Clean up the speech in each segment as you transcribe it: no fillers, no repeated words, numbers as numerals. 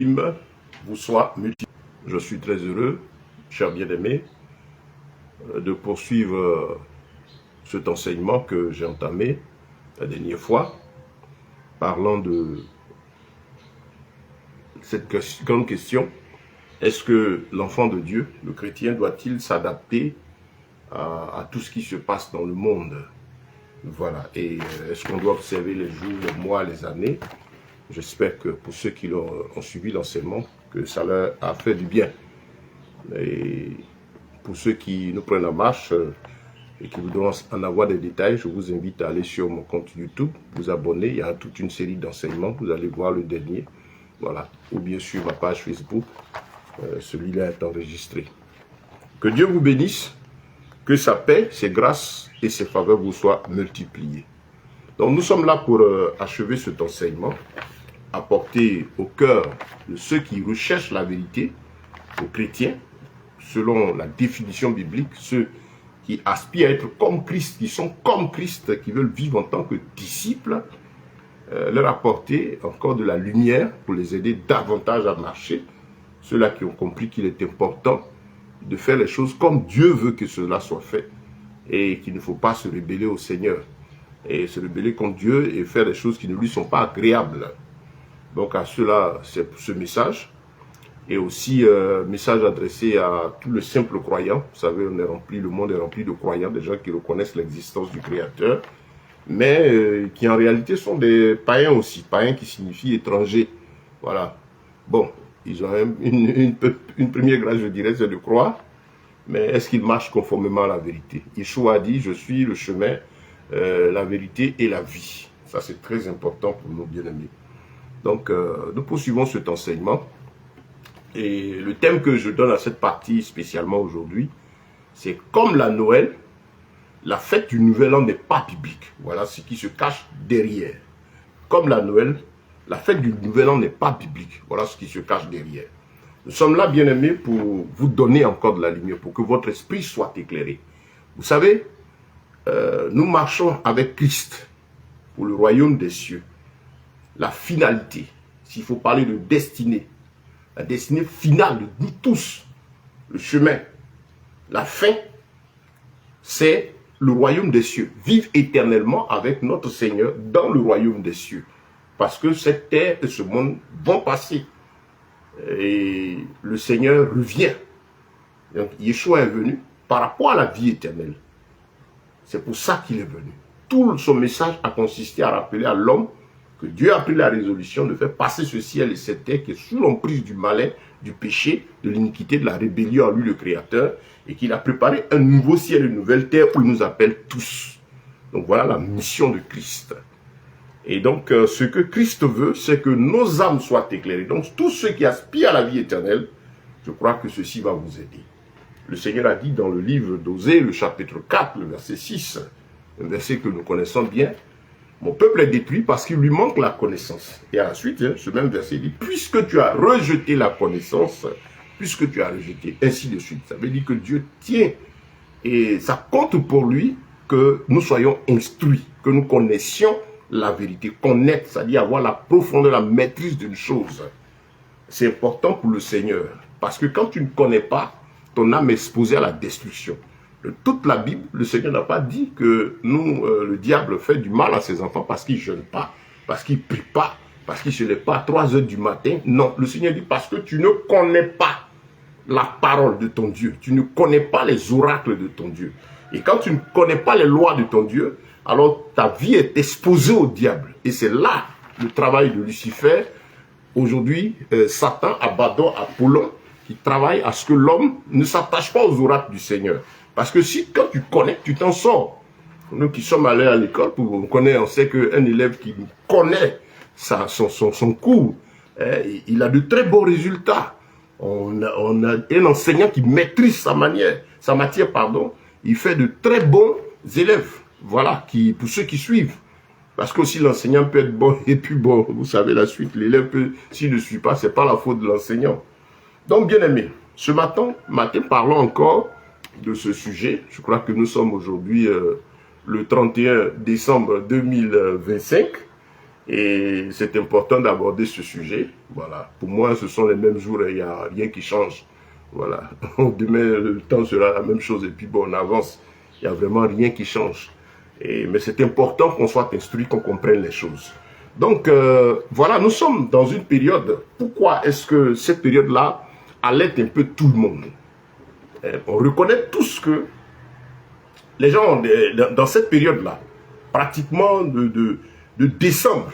vous soit multiplié. Je suis très heureux, chers bien-aimés, de poursuivre cet enseignement que j'ai entamé la dernière fois, parlant de cette grande question: est-ce que l'enfant de Dieu, le chrétien, doit-il s'adapter à tout ce qui se passe dans le monde? Voilà. Et est-ce qu'on doit observer les jours, les mois, les années? J'espère que pour ceux qui ont suivi l'enseignement, que ça leur a fait du bien. Et pour ceux qui nous prennent en marche et qui voudront en avoir des détails, je vous invite à aller sur mon compte YouTube, vous abonner. Il y a toute une série d'enseignements. Vous allez voir le dernier. Voilà. Ou bien sur ma page Facebook. Celui-là est enregistré. Que Dieu vous bénisse. Que sa paix, ses grâces et ses faveurs vous soient multipliées. Donc nous sommes là pour achever cet enseignement, apporter au cœur de ceux qui recherchent la vérité, aux chrétiens, selon la définition biblique, ceux qui aspirent à être comme Christ, qui sont comme Christ, qui veulent vivre en tant que disciples, leur apporter encore de la lumière pour les aider davantage à marcher. Ceux-là qui ont compris qu'il est important de faire les choses comme Dieu veut que cela soit fait et qu'il ne faut pas se rebeller au Seigneur et se rebeller contre Dieu et faire des choses qui ne lui sont pas agréables. Donc à ceux-là, c'est ce message. Et aussi message adressé à tous les simples croyants. Vous savez, le monde est rempli de croyants, des gens qui reconnaissent l'existence du Créateur, mais qui en réalité sont des païens aussi. Païens qui signifie étranger. Voilà. Bon, ils ont une première grâce, je dirais, c'est de croire. Mais est-ce qu'ils marchent conformément à la vérité? Yeshua a dit: je suis le chemin, la vérité et la vie. Ça, c'est très important pour nos bien-aimés. Donc, nous poursuivons cet enseignement. Et le thème que je donne à cette partie spécialement aujourd'hui, c'est comme la Noël, la fête du Nouvel An n'est pas biblique. Voilà ce qui se cache derrière. Comme la Noël, la fête du Nouvel An n'est pas biblique. Voilà ce qui se cache derrière. Nous sommes là, bien-aimés, pour vous donner encore de la lumière, pour que votre esprit soit éclairé. Vous savez, nous marchons avec Christ pour le royaume des cieux. La finalité, s'il faut parler de destinée, la destinée finale de nous tous, le chemin, la fin, c'est le royaume des cieux. Vivre éternellement avec notre Seigneur dans le royaume des cieux. Parce que cette terre et ce monde vont passer. Et le Seigneur revient. Donc Yeshua est venu par rapport à la vie éternelle. C'est pour ça qu'il est venu. Tout son message a consisté à rappeler à l'homme que Dieu a pris la résolution de faire passer ce ciel et cette terre qui est sous l'emprise du malin, du péché, de l'iniquité, de la rébellion en lui le Créateur, et qu'il a préparé un nouveau ciel et une nouvelle terre où il nous appelle tous. Donc voilà la mission de Christ. Et donc ce que Christ veut, c'est que nos âmes soient éclairées. Donc tous ceux qui aspirent à la vie éternelle, je crois que ceci va vous aider. Le Seigneur a dit dans le livre d'Osée, le chapitre 4, le verset 6, un verset que nous connaissons bien: mon peuple est détruit parce qu'il lui manque la connaissance. Et à la suite, ce même verset dit: puisque tu as rejeté la connaissance, puisque tu as rejeté, ainsi de suite. Ça veut dire que Dieu tient, et ça compte pour lui que nous soyons instruits, que nous connaissions la vérité. Connaître, c'est-à-dire avoir la profondeur, la maîtrise d'une chose. C'est important pour le Seigneur. Parce que quand tu ne connais pas, ton âme est exposée à la destruction. De toute la Bible, le Seigneur n'a pas dit que le diable fait du mal à ses enfants parce qu'il ne jeûne pas, parce qu'il ne prie pas, parce qu'il ne se lève pas à 3 heures du matin. Non, le Seigneur dit parce que tu ne connais pas la parole de ton Dieu. Tu ne connais pas les oracles de ton Dieu. Et quand tu ne connais pas les lois de ton Dieu, alors ta vie est exposée au diable. Et c'est là le travail de Lucifer. Aujourd'hui, Satan, Abaddon, Apollon, qui travaille à ce que l'homme ne s'attache pas aux oracles du Seigneur. Parce que si, quand tu connais, tu t'en sors. Nous qui sommes allés à l'école, on sait qu'un élève qui connaît son cours, il a de très bons résultats. On a un enseignant qui maîtrise sa matière, il fait de très bons élèves. Voilà, pour ceux qui suivent. Parce que aussi l'enseignant peut être bon et puis bon, vous savez la suite. L'élève peut, s'il ne suit pas, c'est pas la faute de l'enseignant. Donc bien aimé, ce matin, parlons encore de ce sujet. Je crois que nous sommes aujourd'hui le 31 décembre 2025. Et c'est important d'aborder ce sujet. Voilà. Pour moi, ce sont les mêmes jours et il n'y a rien qui change. Voilà. Demain, le temps sera la même chose et puis bon, on avance. Il n'y a vraiment rien qui change. Mais c'est important qu'on soit instruit, qu'on comprenne les choses. Donc, voilà, nous sommes dans une période. Pourquoi est-ce que cette période-là alerte un peu tout le monde? On reconnaît tous que les gens, dans cette période-là, pratiquement de décembre,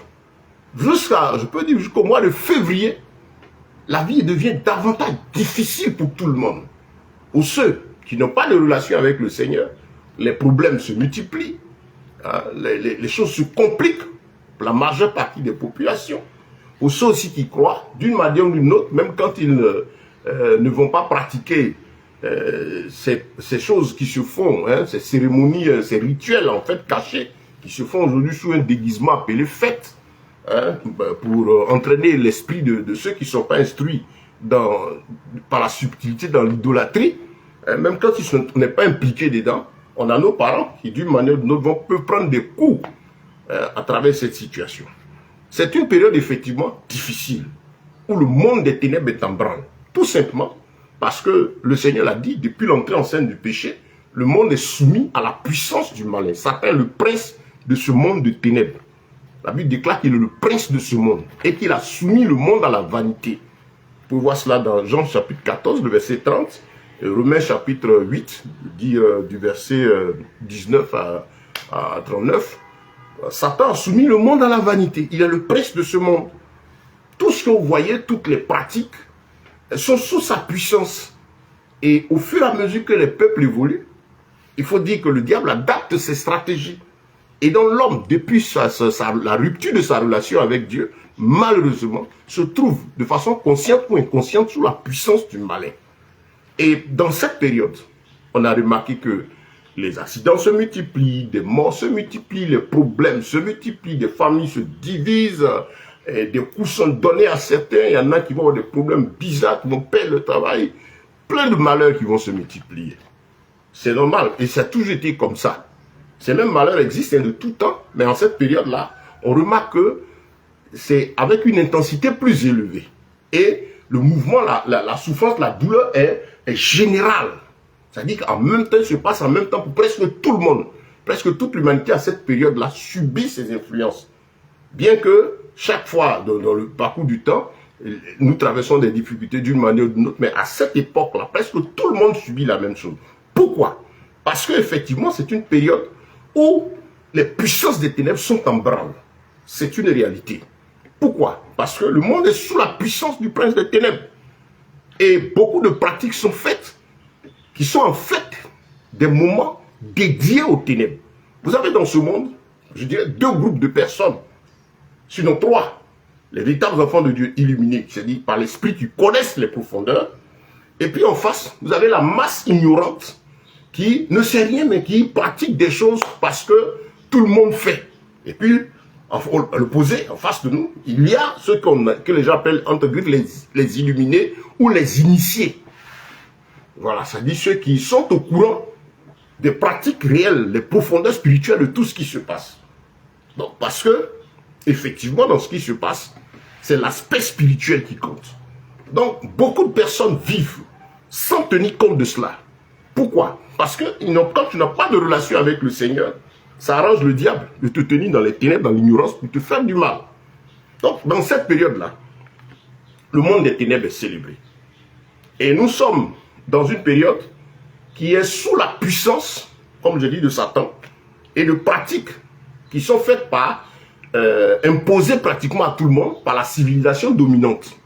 jusqu'à, je peux dire, jusqu'au mois de février, la vie devient davantage difficile pour tout le monde. Pour ceux qui n'ont pas de relation avec le Seigneur, les problèmes se multiplient, hein, les choses se compliquent pour la majeure partie des populations. Pour ceux aussi qui croient, d'une manière ou d'une autre, même quand ils ne vont pas pratiquer ces choses qui se font, hein, ces cérémonies, ces rituels en fait cachés, qui se font aujourd'hui sous un déguisement appelé fête, hein, pour entraîner l'esprit de ceux qui ne sont pas instruits par la subtilité dans l'idolâtrie, hein, même quand ils n'est pas impliqués dedans, on a nos parents qui d'une manière ou d'une autre peuvent prendre des coups à travers cette situation. C'est une période effectivement difficile, où le monde des ténèbres est en branle, tout simplement parce que le Seigneur l'a dit, depuis l'entrée en scène du péché, le monde est soumis à la puissance du malin. Satan est le prince de ce monde de ténèbres. La Bible déclare qu'il est le prince de ce monde et qu'il a soumis le monde à la vanité. Vous pouvez voir cela dans Jean chapitre 14, le verset 30, et Romains chapitre 8, dit du verset 19 à 39. Satan a soumis le monde à la vanité. Il est le prince de ce monde. Tout ce que vous voyez, toutes les pratiques, sont sous sa puissance. Et au fur et à mesure que les peuples évoluent, il faut dire que le diable adapte ses stratégies. Et donc l'homme, depuis la rupture de sa relation avec Dieu, malheureusement, se trouve de façon consciente ou inconsciente sous la puissance du malin. Et dans cette période, on a remarqué que les accidents se multiplient, des morts se multiplient, les problèmes se multiplient, des familles se divisent, et des coups sont donnés à certains, il y en a qui vont avoir des problèmes bizarres, qui vont perdre le travail, plein de malheurs qui vont se multiplier. C'est normal, et ça a toujours été comme ça. Ces mêmes malheurs existent de tout temps, mais en cette période-là, on remarque que c'est avec une intensité plus élevée. Et le mouvement, la souffrance, la douleur est générale. C'est-à-dire qu'en même temps, il se passe en même temps pour presque tout le monde. Presque toute l'humanité à cette période-là subit ces influences. Bien que chaque fois, dans le parcours du temps, nous traversons des difficultés d'une manière ou d'une autre, mais à cette époque-là, presque tout le monde subit la même chose. Pourquoi? Parce qu'effectivement, c'est une période où les puissances des ténèbres sont en branle. C'est une réalité. Pourquoi? Parce que le monde est sous la puissance du prince des ténèbres. Et beaucoup de pratiques sont faites, qui sont en fait des moments dédiés aux ténèbres. Vous avez dans ce monde, je dirais, deux groupes de personnes, sinon trois. Les véritables enfants de Dieu illuminés, c'est-à-dire par l'esprit qui connaissent les profondeurs. Et puis en face, vous avez la masse ignorante qui ne sait rien, mais qui pratique des choses parce que tout le monde fait. Et puis, à l'opposé, en face de nous, il y a ceux que les gens appellent, entre guillemets, les illuminés ou les initiés. Voilà, ça dit ceux qui sont au courant des pratiques réelles, des profondeurs spirituelles de tout ce qui se passe. Donc, parce que, effectivement, dans ce qui se passe, c'est l'aspect spirituel qui compte. Donc, beaucoup de personnes vivent sans tenir compte de cela. Pourquoi? Parce que quand tu n'as pas de relation avec le Seigneur, ça arrange le diable de te tenir dans les ténèbres, dans l'ignorance, pour te faire du mal. Donc, dans cette période-là, le monde des ténèbres est célébré. Et nous sommes dans une période qui est sous la puissance, comme je dis, de Satan, et de pratiques qui sont faites par, imposées pratiquement à tout le monde, par la civilisation dominante.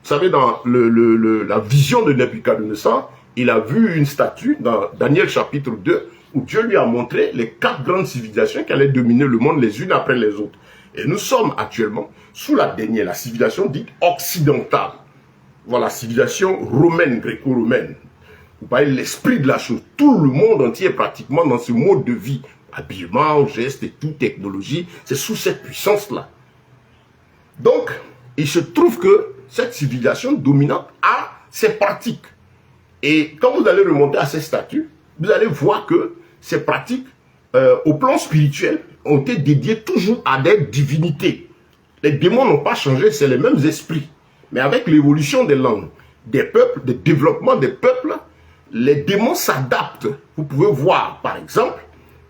Vous savez, dans la vision de Nebuchadnezzar, il a vu une statue dans Daniel chapitre 2, où Dieu lui a montré les 4 grandes civilisations qui allaient dominer le monde les unes après les autres. Et nous sommes actuellement sous la dernière, la civilisation dite occidentale. Voilà, civilisation romaine, gréco-romaine. Vous voyez l'esprit de la chose. Tout le monde entier est pratiquement dans ce mode de vie. Habillement, gestes et tout, technologie, c'est sous cette puissance-là. Donc, il se trouve que cette civilisation dominante a ses pratiques. Et quand vous allez remonter à ces statuts, vous allez voir que ces pratiques, au plan spirituel, ont été dédiées toujours à des divinités. Les démons n'ont pas changé, c'est les mêmes esprits. Mais avec l'évolution des langues, des peuples, des développements des peuples, les démons s'adaptent. Vous pouvez voir, par exemple,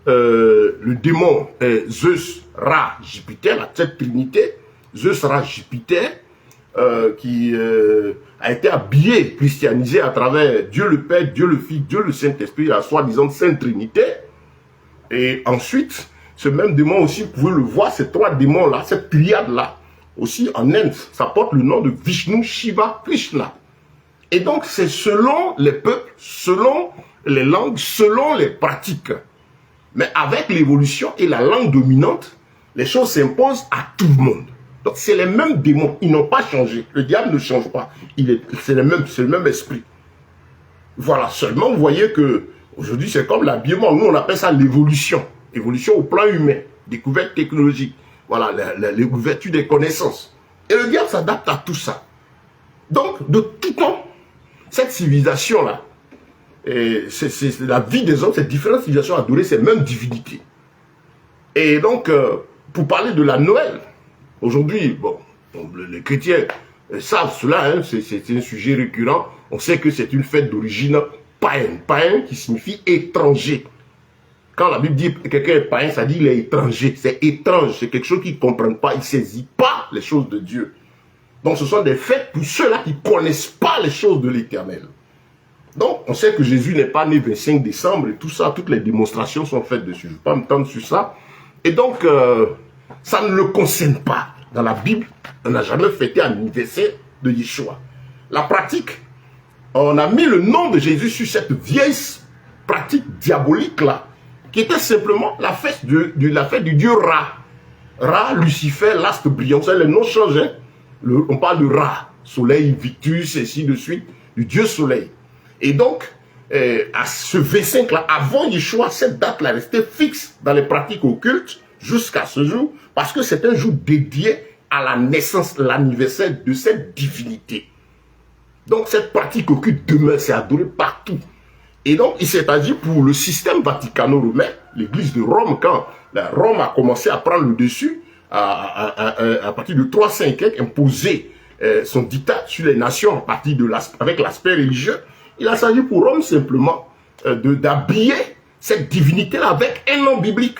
le démon Zeus, Ra, Jupiter, cette trinité, Zeus, Ra, Jupiter, qui a été habillé, christianisé à travers Dieu le Père, Dieu le Fils, Dieu le Saint-Esprit, la soi-disant Sainte Trinité. Et ensuite, ce même démon aussi, vous pouvez le voir, ces trois démons-là, cette triade-là, aussi en Inde, ça porte le nom de Vishnu, Shiva, Krishna. Et donc, c'est selon les peuples, selon les langues, selon les pratiques. Mais avec l'évolution et la langue dominante, les choses s'imposent à tout le monde. Donc, c'est les mêmes démons, ils n'ont pas changé. Le diable ne change pas, c'est le même esprit. Voilà, seulement vous voyez que aujourd'hui, c'est comme l'habillement. Nous, on appelle ça l'évolution. Évolution au plan humain, découverte technologique. Voilà, l'ouverture des connaissances. Et le diable s'adapte à tout ça. Donc, de tout temps, cette civilisation-là, c'est la vie des hommes, ces différentes civilisations adorées ces mêmes divinités. Et donc, pour parler de la Noël, aujourd'hui, bon, les chrétiens savent cela, hein, c'est un sujet récurrent. On sait que c'est une fête d'origine païenne. Païen qui signifie étranger. Quand la Bible dit que quelqu'un est païen, ça dit qu'il est étranger. C'est étrange, c'est quelque chose qu'ils ne comprennent pas, ils ne saisissent pas les choses de Dieu. Donc ce sont des fêtes pour ceux-là qui ne connaissent pas les choses de l'Éternel. Donc on sait que Jésus n'est pas né le 25 décembre et tout ça, toutes les démonstrations sont faites dessus. Je ne vais pas me tendre sur ça. Et donc, ça ne le concerne pas. Dans la Bible, on n'a jamais fêté un anniversaire de Yeshua. La pratique, on a mis le nom de Jésus sur cette vieille pratique diabolique-là, qui était simplement la fête du dieu Ra. Ra, Lucifer, l'astre brillant. Vous savez, les noms changent. Hein? On parle de Ra, soleil, Victus, et ainsi de suite, du dieu soleil. Et donc, à ce V5-là, avant Yeshua, cette date-là restait fixe dans les pratiques occultes jusqu'à ce jour, parce que c'est un jour dédié à la naissance, l'anniversaire de cette divinité. Donc, cette pratique occulte demeure, c'est adoré partout. Et donc, il s'est agi pour le système vaticano-romain, l'église de Rome, quand Rome a commencé à prendre le dessus, à partir de 305, imposer son dictat sur les nations, à partir de avec l'aspect religieux. Il a s'agi pour Rome simplement d'habiller cette divinité-là avec un nom biblique.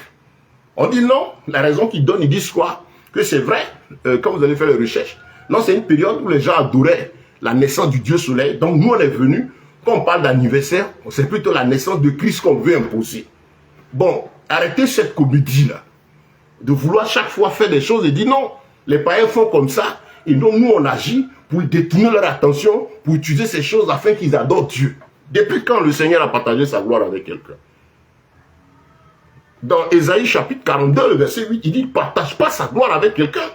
On dit non, la raison qu'ils donnent, ils disent quoi? Que c'est vrai, quand vous allez faire les recherches, non, c'est une période où les gens adoraient la naissance du Dieu Soleil. Donc nous, on est venus, quand on parle d'anniversaire, c'est plutôt la naissance de Christ qu'on veut imposer. Bon, arrêtez cette comédie-là, de vouloir chaque fois faire des choses et dire non, les païens font comme ça, et donc nous, on agit pour détourner leur attention, pour utiliser ces choses afin qu'ils adorent Dieu. Depuis quand le Seigneur a partagé sa gloire avec quelqu'un? Dans Ésaïe chapitre 42, le verset 8, il dit, ne partage pas sa gloire avec quelqu'un.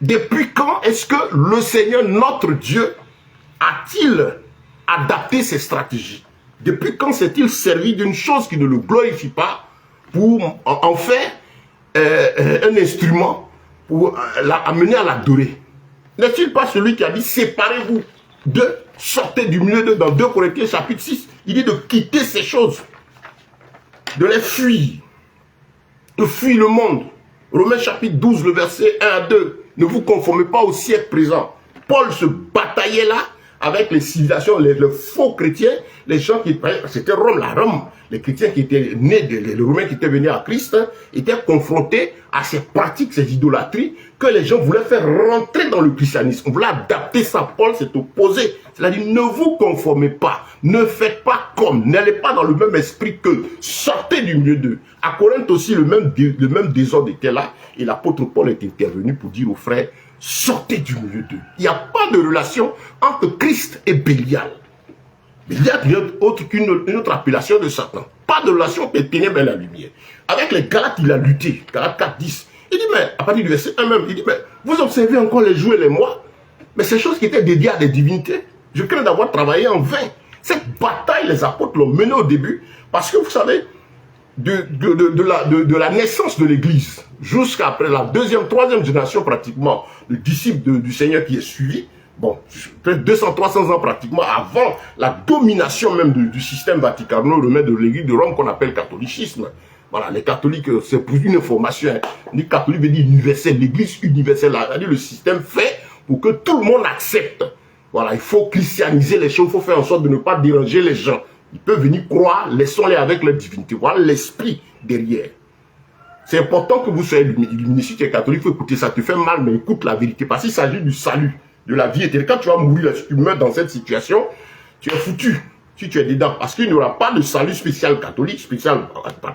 Depuis quand est-ce que le Seigneur, notre Dieu, a-t-il adapté ses stratégies? Depuis quand s'est-il servi d'une chose qui ne le glorifie pas pour en faire un instrument pour l'amener à l'adorer? N'est-il pas celui qui a dit, séparez-vous d'eux, sortez du milieu d'eux, dans 2 Corinthiens chapitre 6, il dit de quitter ces choses, de les fuir, de fuir le monde. Romains chapitre 12, le verset 1 à 2, ne vous conformez pas au siècle présent. Paul se bataillait là avec les civilisations, les faux chrétiens, les gens qui, c'était Rome, la Rome, les chrétiens qui étaient nés, les Romains qui étaient venus à Christ, hein, étaient confrontés à ces pratiques, ces idolâtries, que les gens voulaient faire rentrer dans le christianisme. On voulait adapter ça. Paul s'est opposé. C'est-à-dire, ne vous conformez pas, ne faites pas comme, n'allez pas dans le même esprit que, sortez du milieu d'eux. À Corinthe aussi, le même désordre était là, et l'apôtre Paul est intervenu pour dire aux frères, sortez du milieu d'eux. Il n'y a pas de relation entre Christ et Bélial. Bélial n'est autre qu'une autre appellation de Satan. Pas de relation entre les ténèbres et la lumière. Avec les Galates, il a lutté. Galates 4, 10. Il dit, mais, à partir du verset 1 même, il dit, mais, vous observez encore les jours et les mois, mais ces choses qui étaient dédiées à des divinités, je crains d'avoir travaillé en vain. Cette bataille, les apôtres l'ont menée au début, parce que vous savez, de la naissance de l'Église jusqu'à après la deuxième, troisième génération pratiquement, le disciple du Seigneur qui est suivi, bon, peut-être 200, 300 ans pratiquement avant la domination même du système vaticano-romain de l'Église de Rome qu'on appelle catholicisme. Voilà, les catholiques, c'est pour une information. Hein. Les catholiques veut dire universel, l'église universelle, c'est-à-dire le système fait pour que tout le monde accepte. Voilà, il faut christianiser les choses, il faut faire en sorte de ne pas déranger les gens. Ils peuvent venir croire, laissons-les avec leur divinité. Voilà l'esprit derrière. C'est important que vous soyez illuminé. Si tu es catholique, il faut écouter ça. Tu fais mal, mais écoute la vérité. Parce qu'il s'agit du salut, de la vie éternelle. Quand tu vas mourir, si tu meurs dans cette situation, tu es foutu. Si tu es dedans. Parce qu'il n'y aura pas de salut spécial catholique, spécial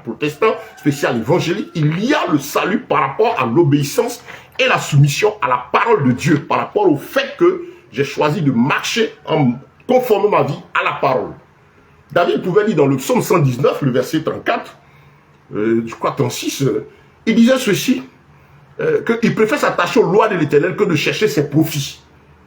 protestant, spécial évangélique. Il y a le salut par rapport à l'obéissance et la soumission à la parole de Dieu. Par rapport au fait que j'ai choisi de marcher en conformant ma vie à la parole. David pouvait dire dans le psaume 119, le verset 34, je crois 36, il disait ceci, qu'il préfère s'attacher aux lois de l'Éternel que de chercher ses profits.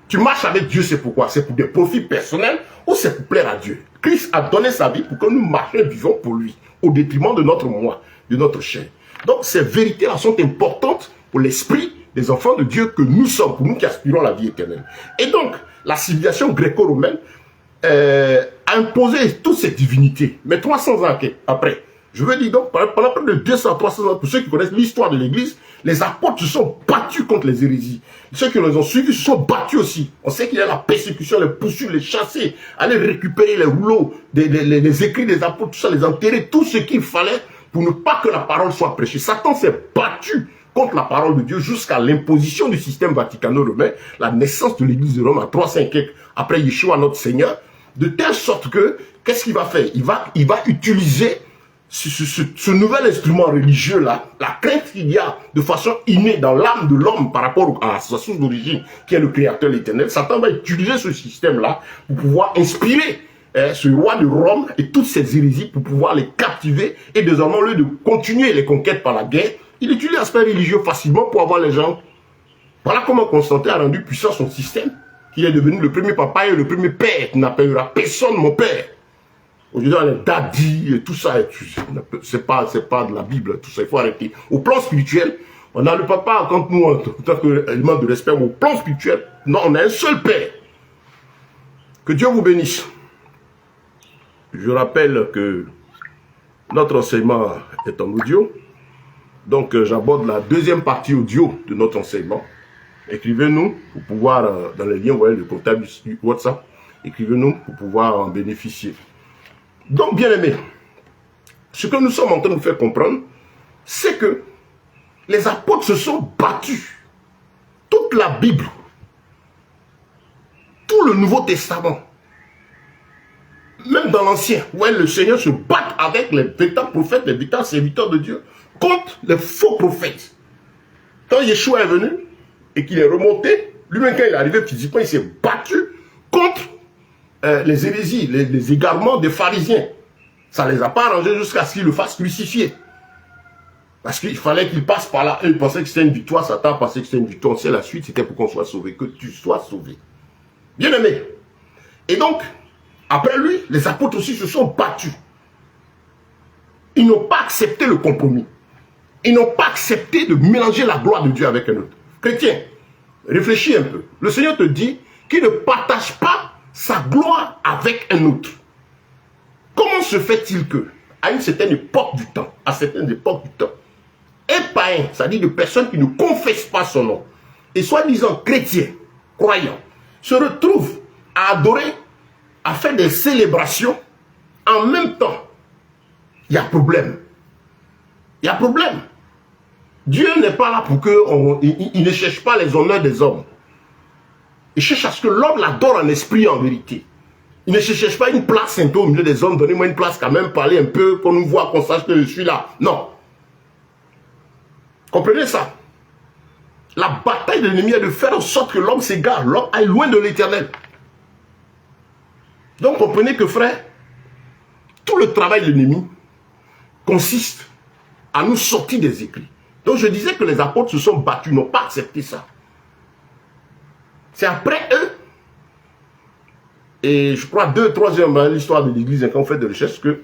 Tu marches avec Dieu, c'est pourquoi? C'est pour des profits personnels ou c'est pour plaire à Dieu? Christ a donné sa vie pour que nous marchions et vivons pour lui, au détriment de notre moi, de notre chair. Donc ces vérités-là sont importantes pour l'esprit des enfants de Dieu que nous sommes, pour nous qui aspirons à la vie éternelle. Et donc, la civilisation gréco-romaine a imposé toutes ces divinités. Mais 300 ans après, je veux dire donc, pendant près de 200, 300 ans, pour ceux qui connaissent l'histoire de l'Église, les apôtres se sont battus contre les hérésies. Ceux qui les ont suivis se sont battus aussi. On sait qu'il y a la persécution, les poursuivre, les chasser, aller récupérer les rouleaux, les écrits des apôtres, tout ça, les enterrer, tout ce qu'il fallait pour ne pas que la parole soit prêchée. Satan s'est battu contre la parole de Dieu jusqu'à l'imposition du système vaticano-romain, la naissance de l'Église de Rome en 300 après Yeshua notre Seigneur, de telle sorte que, qu'est-ce qu'il va faire? Il va utiliser ce nouvel instrument religieux-là, la crainte qu'il y a de façon innée dans l'âme de l'homme par rapport à sa source d'origine, qui est le Créateur, l'Éternel. Satan va utiliser ce système-là pour pouvoir inspirer ce roi de Rome et toutes ces hérésies pour pouvoir les captiver. Et désormais, au lieu de continuer les conquêtes par la guerre, il utilise l'aspect religieux facilement pour avoir les gens. Voilà comment Constantin a rendu puissant son système, qu'il est devenu le premier papa et le premier père, qui n'appellera personne mon père. Aujourd'hui, on est daddy et tout ça, c'est pas de la Bible, tout ça, il faut arrêter. Au plan spirituel, on a le papa contre nous en tant qu'élément de respect, mais au plan spirituel, non, on a un seul père. Que Dieu vous bénisse. Je rappelle que notre enseignement est en audio. Donc, j'aborde la deuxième partie audio de notre enseignement. Écrivez-nous pour pouvoir, dans les liens, vous voyez le contact du WhatsApp, écrivez-nous pour pouvoir en bénéficier. Donc, bien aimés, ce que nous sommes en train de vous faire comprendre, c'est que les apôtres se sont battus. Toute la Bible, tout le Nouveau Testament, même dans l'Ancien, où le Seigneur se bat avec les véritables prophètes, les véritables serviteurs de Dieu, contre les faux prophètes. Quand Yeshua est venu et qu'il est remonté, lui-même quand il est arrivé physiquement, il s'est battu contre les hérésies, les égarements des pharisiens. Ça ne les a pas arrangés jusqu'à ce qu'ils le fassent crucifier. Parce qu'il fallait qu'il passe par là. Eux, ils pensaient que c'était une victoire, Satan pensait que c'était une victoire. C'est la suite, c'était pour qu'on soit sauvé, que tu sois sauvé. Bien aimé. Et donc, après lui, les apôtres aussi se sont battus. Ils n'ont pas accepté le compromis. Ils n'ont pas accepté de mélanger la gloire de Dieu avec un autre. Chrétien, réfléchis un peu. Le Seigneur te dit qu'il ne partage pas sa gloire avec un autre. Comment se fait-il que, à une certaine époque du temps, un païen, c'est-à-dire de personnes qui ne confessent pas son nom, et soi-disant chrétiens, croyants, se retrouvent à adorer, à faire des célébrations, en même temps, il y a problème. Il y a problème. Dieu n'est pas là pour que il ne cherche pas les honneurs des hommes. Il cherche à ce que l'homme l'adore en esprit et en vérité. Il ne cherche pas une place un peu au milieu des hommes. Donnez-moi une place quand même, parler un peu, qu'on nous voit, qu'on sache que je suis là. Non. Comprenez ça? La bataille de l'ennemi est de faire en sorte que l'homme s'égare, l'homme aille loin de l'Éternel. Donc comprenez que frère, tout le travail de l'ennemi consiste à nous sortir des écrits. Donc je disais que les apôtres se sont battus, n'ont pas accepté ça. C'est après eux, et je crois 2 3e dans l'histoire de l'Église, quand on fait des recherches, que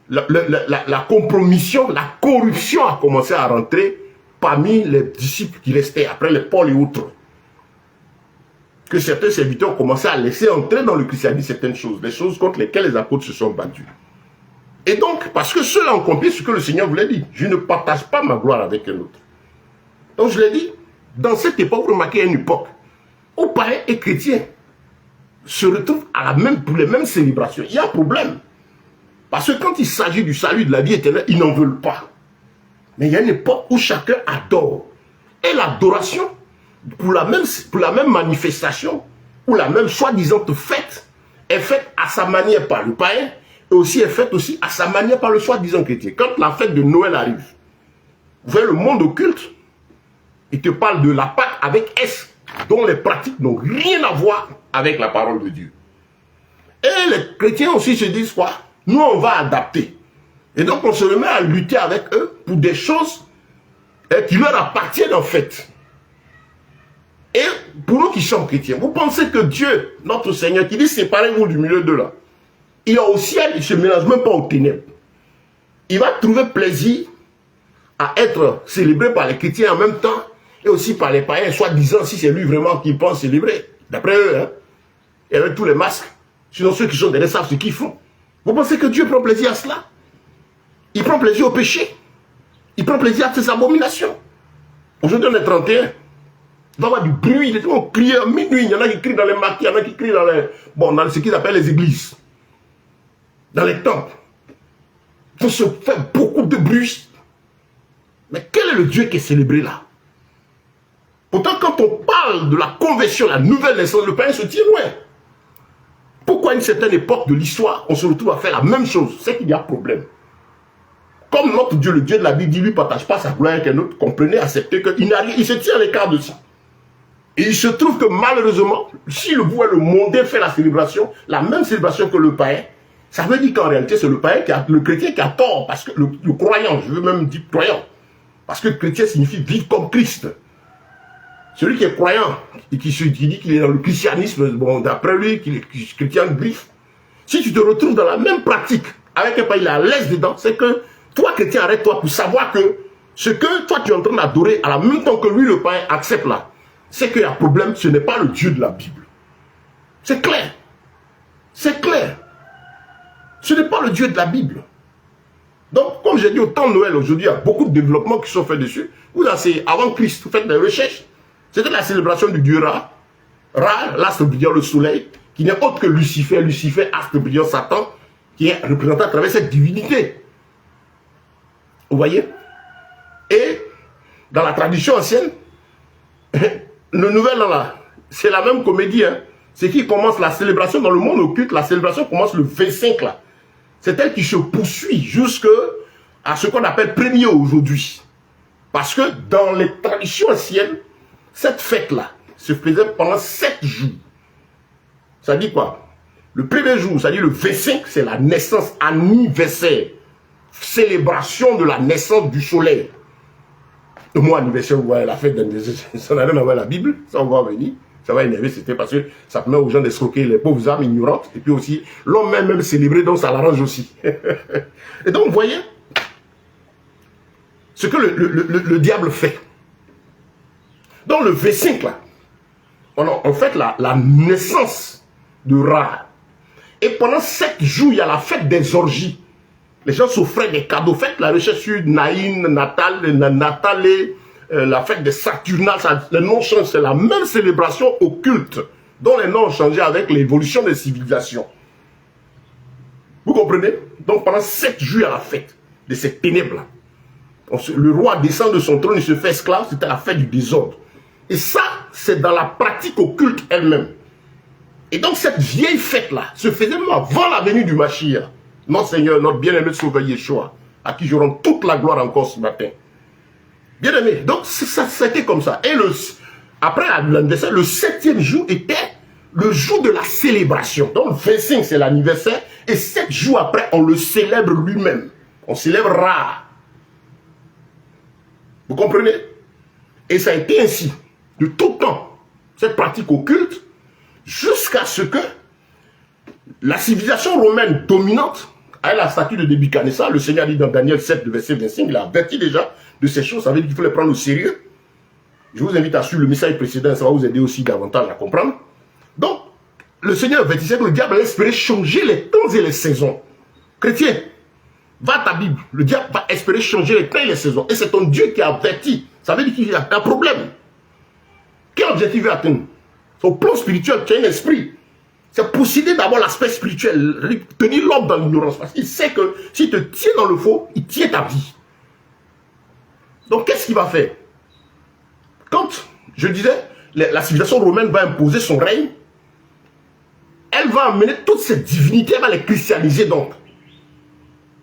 la compromission, la corruption a commencé à rentrer parmi les disciples qui restaient, après les Paul et autres. Que certains serviteurs ont commencé à laisser entrer dans le christianisme certaines choses, les choses contre lesquelles les apôtres se sont battus. Et donc, parce que cela accomplit ce que le Seigneur voulait dire. Je ne partage pas ma gloire avec un autre. Donc je l'ai dit, dans cette époque, vous remarquez une époque où païens et chrétiens se retrouvent pour les mêmes célébrations. Il y a un problème. Parce que quand il s'agit du salut de la vie éternelle, ils n'en veulent pas. Mais il y a une époque où chacun adore. Et l'adoration, pour la même manifestation, ou la même soi-disant fête, est faite à sa manière par le païen, et aussi est faite aussi à sa manière par le soi-disant chrétien. Quand la fête de Noël arrive, vous voyez le monde occulte, il te parle de la Pâque avec S, dont les pratiques n'ont rien à voir avec la parole de Dieu. Et les chrétiens aussi se disent quoi? Nous, on va adapter. Et donc, on se remet à lutter avec eux pour des choses qui leur appartiennent en fait. Et pour nous qui sommes chrétiens, vous pensez que Dieu, notre Seigneur, qui dit séparez-vous du milieu de là, il a au ciel, il ne se mélange même pas aux ténèbres. Il va trouver plaisir à être célébré par les chrétiens en même temps et aussi par les païens, soi-disant si c'est lui vraiment qui pense célébrer. D'après eux, hein, et avec tous les masques, sinon ceux qui sont derrière savent ce qu'ils font. Vous pensez que Dieu prend plaisir à cela? Il prend plaisir au péché. Il prend plaisir à ses abominations. Aujourd'hui, on est 31. Il va y avoir du bruit, il vont crier à minuit. Il y en a qui crient dans les maquis, il y en a qui crient dans les... Bon, dans ce qu'ils appellent les églises. Dans les temples. Il faut se faire beaucoup de bruit. Mais quel est le Dieu qui est célébré là? Pourtant, quand on parle de la conversion, la nouvelle naissance, le païen se tient loin. Pourquoi à une certaine époque de l'histoire, on se retrouve à faire la même chose? C'est qu'il y a problème. Comme notre Dieu, le Dieu de la Bible, dit, lui ne partage pas sa gloire avec un autre, comprenez, acceptez qu'il se tient à l'écart de ça. Et il se trouve que malheureusement, si le voit le mondain fait la même célébration que le païen, ça veut dire qu'en réalité, c'est le païen, le chrétien qui a tort, parce que le croyant, je veux même dire croyant, parce que chrétien signifie vivre comme Christ. Celui qui est croyant et qui dit qu'il est dans le christianisme, bon, d'après lui, qu'il est chrétien griffe, si tu te retrouves dans la même pratique avec un païen, il est à l'aise dedans, c'est que toi, chrétien, arrête-toi pour savoir que ce que toi tu es en train d'adorer, à la même temps que lui, le païen, accepte là, c'est qu'il y a un problème, ce n'est pas le Dieu de la Bible. C'est clair. C'est clair. Ce n'est pas le Dieu de la Bible. Donc, comme j'ai dit, au temps de Noël, aujourd'hui, il y a beaucoup de développements qui sont faits dessus. Vous avez, avant Christ, vous faites des recherches. C'était la célébration du dieu Ra. Ra, l'astre brillant, le soleil, qui n'est autre que Lucifer. Lucifer, astre brillant, Satan, qui est représenté à travers cette divinité. Vous voyez? Et, dans la tradition ancienne, le nouvel an là, c'est la même comédie. Hein. C'est qui commence la célébration dans le monde occulte. La célébration commence le 25 là. C'est elle qui se poursuit jusqu'à ce qu'on appelle premier aujourd'hui. Parce que dans les traditions anciennes, cette fête-là se faisait pendant 7 jours. Ça dit quoi? Le premier jour, ça dit le 25, c'est la naissance anniversaire. Célébration de la naissance du soleil. Le mois anniversaire, vous voyez la fête d'anniversaire, ça n'a rien à voir avec la Bible, ça on va venir. Ça va énerver, c'était parce que ça permet aux gens d'escroquer les pauvres âmes ignorantes. Et puis aussi, l'homme même célébré, donc ça l'arrange aussi. Et donc, vous voyez, ce que le diable fait. Dans le V5, là, on fait la naissance de Ra. Et pendant 7 jours, il y a la fête des orgies. Les gens s'offraient des cadeaux. Faites la recherche sur Naïn, Natal, la fête des Saturnales. Les noms changent. C'est la même célébration occulte dont les noms ont changé avec l'évolution des civilisations. Vous comprenez? Donc pendant 7 jours, il y a la fête de ces ténèbres-là. Le roi descend de son trône, il se fait esclave. C'était la fête du désordre. Et ça, c'est dans la pratique occulte elle-même. Et donc cette vieille fête-là se faisait même avant la venue du Mashiach. Notre Seigneur, notre bien-aimé Sauveur Yeshua, à qui je rends toute la gloire encore ce matin. Bien-aimé, donc c'était comme ça. Et après l'anniversaire, le 7e jour était le jour de la célébration. Donc le 25, c'est l'anniversaire. Et 7 jours après, on le célèbre lui-même. On célèbre Ra. Vous comprenez? Et ça a été ainsi, de tout temps, cette pratique occulte, jusqu'à ce que la civilisation romaine dominante, avec la statue de Nebuchadnezzar, le Seigneur dit dans Daniel 7, verset 25, il a averti déjà de ces choses, ça veut dire qu'il faut les prendre au sérieux. Je vous invite à suivre le message précédent, ça va vous aider aussi davantage à comprendre. Donc, le Seigneur avertissait que le diable allait espérer changer les temps et les saisons. Chrétiens, Va à ta Bible. Le diable va espérer changer les temps et les saisons. Et c'est ton Dieu qui a averti. Ça veut dire qu'il y a un problème. Quel objectif il veut atteindre? Au plan spirituel, tu as un esprit. C'est posséder d'abord l'aspect spirituel, tenir l'homme dans l'ignorance. Parce qu'il sait que s'il te tient dans le faux, il tient ta vie. Donc qu'est-ce qu'il va faire? Quand, je disais, la civilisation romaine va imposer son règne, elle va amener toutes ces divinités, elle va les christianiser donc.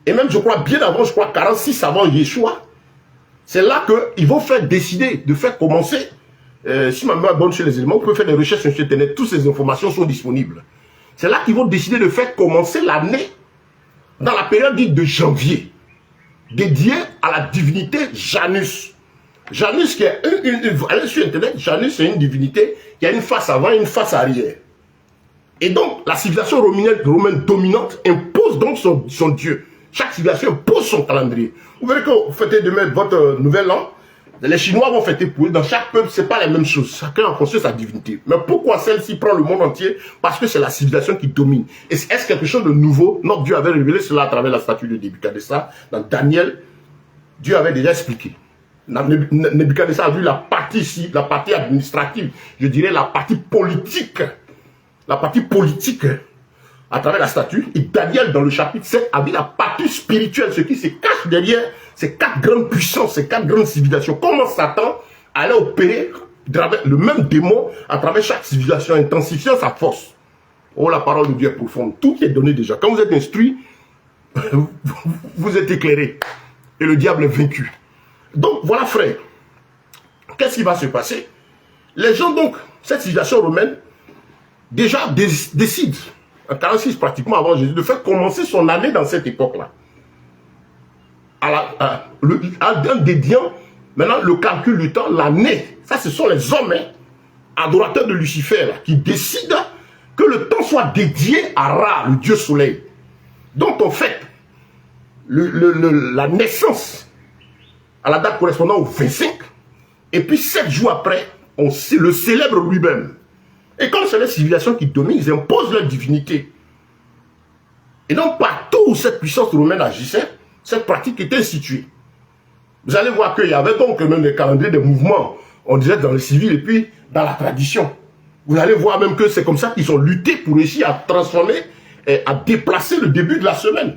Et même, je crois, bien avant, je crois, 46 avant Yeshua, c'est là qu'ils vont faire décider, de faire commencer, si ma mémoire est bonne chez les éléments, vous pouvez faire des recherches sur Internet, toutes ces informations sont disponibles. C'est là qu'ils vont décider de faire commencer l'année, dans la période dite de janvier, dédiée à la divinité Janus. Janus, qui est allez sur Internet, Janus c'est une divinité qui a une face avant et une face arrière. Et donc, la civilisation romaine dominante impose donc son Dieu. Chaque civilisation impose son calendrier. Vous verrez que vous fêtez demain votre nouvel an, les Chinois vont fêter pour eux. Dans chaque peuple, ce n'est pas la même chose. Chacun a construit sa divinité. Mais pourquoi celle-ci prend le monde entier? Parce que c'est la civilisation qui domine. Et est-ce quelque chose de nouveau? Notre Dieu avait révélé cela à travers la statue de Nebuchadnezzar. Dans Daniel, Dieu avait déjà expliqué. Nebuchadnezzar a vu la partie ici, la partie administrative, je dirais la partie politique. La partie politique à travers la statue. Et Daniel, dans le chapitre 7, a vu la partie spirituelle, ce qui se cache derrière ces 4 grandes puissances, ces 4 grandes civilisations. Comment Satan allait opérer le même démon à travers chaque civilisation, intensifiant sa force. Oh, la parole de Dieu est profonde. Tout est donné déjà. Quand vous êtes instruit, vous êtes éclairé. Et le diable est vaincu. Donc, voilà, frère. Qu'est-ce qui va se passer? Les gens, donc, cette civilisation romaine, déjà décide, en 46 pratiquement avant Jésus, de faire commencer son année dans cette époque-là. En dédiant maintenant le calcul du temps, l'année. Ça, ce sont les hommes, adorateurs de Lucifer, là, qui décident que le temps soit dédié à Ra, le dieu soleil. Donc, en fait, la naissance à la date correspondant au 25, et puis 7 jours après, on le célèbre lui-même. Et comme c'est les civilisations qui dominent, ils imposent leur divinité. Et donc, partout où cette puissance romaine agissait, cette pratique était instituée. Vous allez voir qu'il y avait donc même des calendriers, des mouvements, on disait dans le civil et puis dans la tradition. Vous allez voir même que c'est comme ça qu'ils ont lutté pour réussir à transformer, à déplacer le début de la semaine.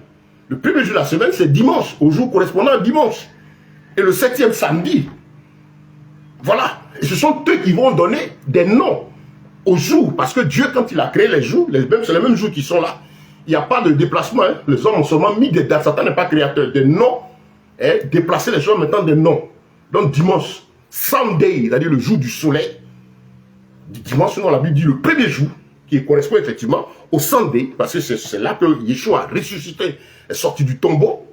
Le premier jour de la semaine, c'est dimanche, au jour correspondant à dimanche. Et le 7e samedi. Voilà. Et ce sont eux qui vont donner des noms aux jours. Parce que Dieu, quand il a créé les jours, c'est les mêmes jours qui sont là. Il n'y a pas de déplacement. Les hommes ont seulement mis des dates. Satan n'est pas créateur. Des noms. Déplacer les choses en mettant des noms. Donc dimanche, Sunday, c'est-à-dire le jour du soleil. Dimanche, sinon la Bible dit le premier jour, qui correspond effectivement au Sunday, parce que c'est là que Yeshua a ressuscité, est sorti du tombeau.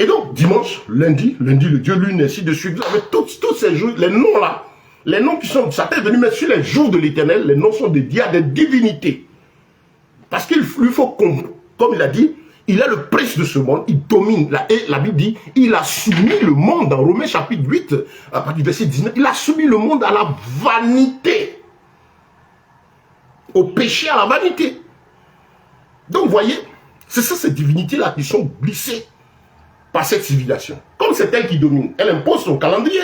Et donc, dimanche, lundi, le dieu lune, ainsi de suite. Vous avez tous ces jours, les noms là, les noms qui sont, Satan est venu mettre sur les jours de l'éternel, les noms sont dédiés à des divinités. Parce qu'il lui faut, comme il a dit, il est le prince de ce monde, il domine. Et la Bible dit, il a soumis le monde, dans Romains chapitre 8, à partir du verset 19, il a soumis le monde à la vanité. Au péché, à la vanité. Donc, vous voyez, c'est ça, ces divinités-là qui sont glissées par cette civilisation. Comme c'est elle qui domine, elle impose son calendrier.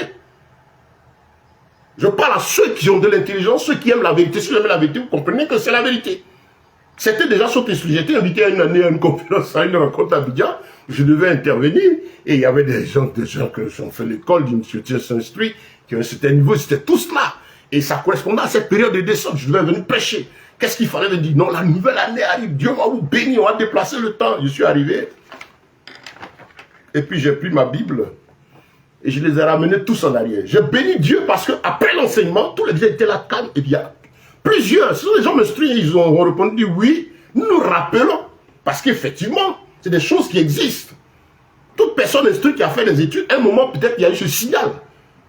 Je parle à ceux qui ont de l'intelligence, ceux qui aiment la vérité. Si vous aimez la vérité, vous comprenez que c'est la vérité. Certains déjà sont instruits. J'étais invité à une année à une conférence, à une rencontre à Abidjan. Je devais intervenir et il y avait des gens qui ont fait l'école, qui sont instruits, qui ont un certain niveau, c'était tous là. Et ça correspondait à cette période de descente. Je devais venir prêcher. Qu'est-ce qu'il fallait me dire? Non, la nouvelle année arrive. Dieu va vous bénir, on va déplacer le temps. Je suis arrivé. Et puis j'ai pris ma Bible et je les ai ramenés tous en arrière. J'ai béni Dieu parce qu'après l'enseignement, tous les gens étaient là calmes. Et puis il y a plusieurs, si les gens m'instruisent, ils ont répondu oui, nous rappelons. Parce qu'effectivement, c'est des choses qui existent. Toute personne instruite qui a fait des études, à un moment peut-être il y a eu ce signal.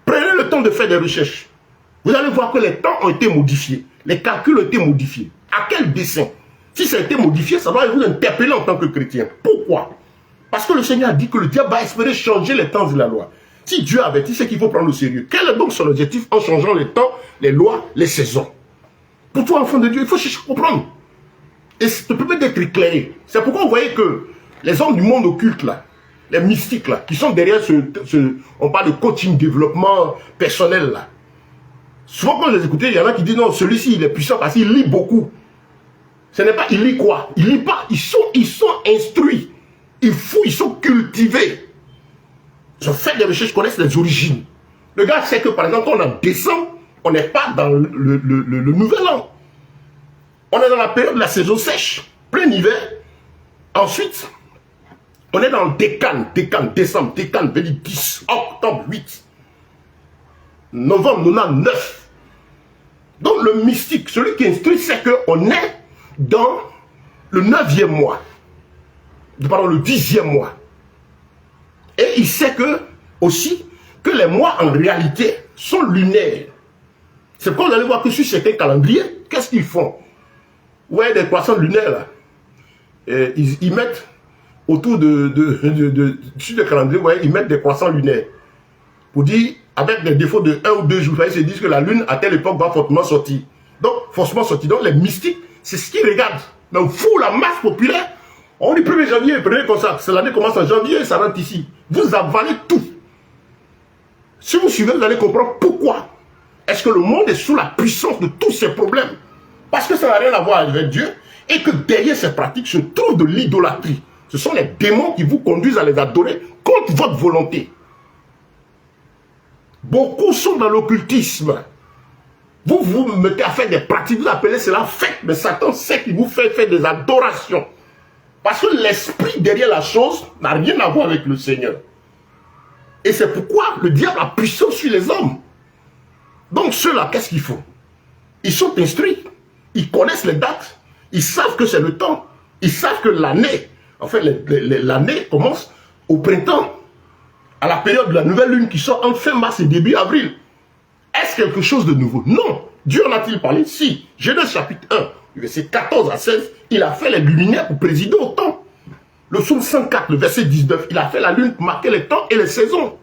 Prenez le temps de faire des recherches. Vous allez voir que les temps ont été modifiés. Les calculs ont été modifiés. À quel dessein? Si ça a été modifié, ça doit vous interpeller en tant que chrétien. Pourquoi? Parce que le Seigneur a dit que le diable va espérer changer les temps de la loi. Si Dieu avertit, c'est qu'il faut prendre au sérieux. Quel est donc son objectif en changeant les temps, les lois, les saisons? Pour toi, enfant de Dieu, il faut chercher à comprendre. Et ça peut être éclairé. C'est pourquoi vous voyez que Les hommes du monde occulte, là, les mystiques, là, qui sont derrière on parle de coaching, développement personnel, là. Souvent, quand je les écoutais, il y en a qui disent non, celui-ci, il est puissant parce qu'il lit beaucoup. Ce n'est pas, il lit quoi? Il lit pas. Ils sont instruits. Ils fouillent, ils sont cultivés. Ils ont fait des recherches, connaissent les origines. Le gars sait que, par exemple, quand on est en décembre, on n'est pas dans le nouvel an. On est dans la période de la saison sèche, plein hiver. Ensuite, on est dans le décane, décembre, décane, 10, octobre, 8. Novembre, 9. Donc le mystique, celui qui instruit, c'est qu'on est dans le 9e mois. Pardon, le 10e mois. Et il sait que, aussi, que les mois en réalité sont lunaires. C'est pourquoi vous allez voir que sur certains calendriers, qu'est-ce qu'ils font? Ouais, des croissants lunaires là. Et ils mettent autour sur le calendrier, ouais, ils mettent des croissants lunaires. Pour dire, avec des défauts de 1 ou 2 jours, ils se disent que la lune, à telle époque, va fortement sortir. Donc, forcément sortir. Donc, les mystiques, c'est ce qu'ils regardent. Mais on fout la masse populaire. On dit 1er janvier, prenez comme ça. L'année commence en janvier, ça rentre ici. Vous avalez tout. Si vous suivez, vous allez comprendre pourquoi. Est-ce que le monde est sous la puissance de tous ces problèmes? Parce que ça n'a rien à voir avec Dieu. Et que derrière ces pratiques se trouve de l'idolâtrie. Ce sont les démons qui vous conduisent à les adorer contre votre volonté. Beaucoup sont dans l'occultisme. Vous vous mettez à faire des pratiques, vous appelez cela fête, mais Satan sait qu'il vous fait faire des adorations. Parce que l'esprit derrière la chose n'a rien à voir avec le Seigneur. Et c'est pourquoi le diable a puissance sur les hommes. Donc ceux-là, qu'est-ce qu'ils font? Ils sont instruits, ils connaissent les dates, ils savent que c'est le temps, ils savent que l'année, en fait l'année commence au printemps, à la période de la nouvelle lune qui sort entre fin mars et début avril. Est-ce quelque chose de nouveau? Non. Dieu en a-t-il parlé? Si. Genèse chapitre 1, verset 14 à 16, il a fait les luminaires pour présider au temps. Le psaume 104, le verset 19, il a fait la lune pour marquer les temps et les saisons.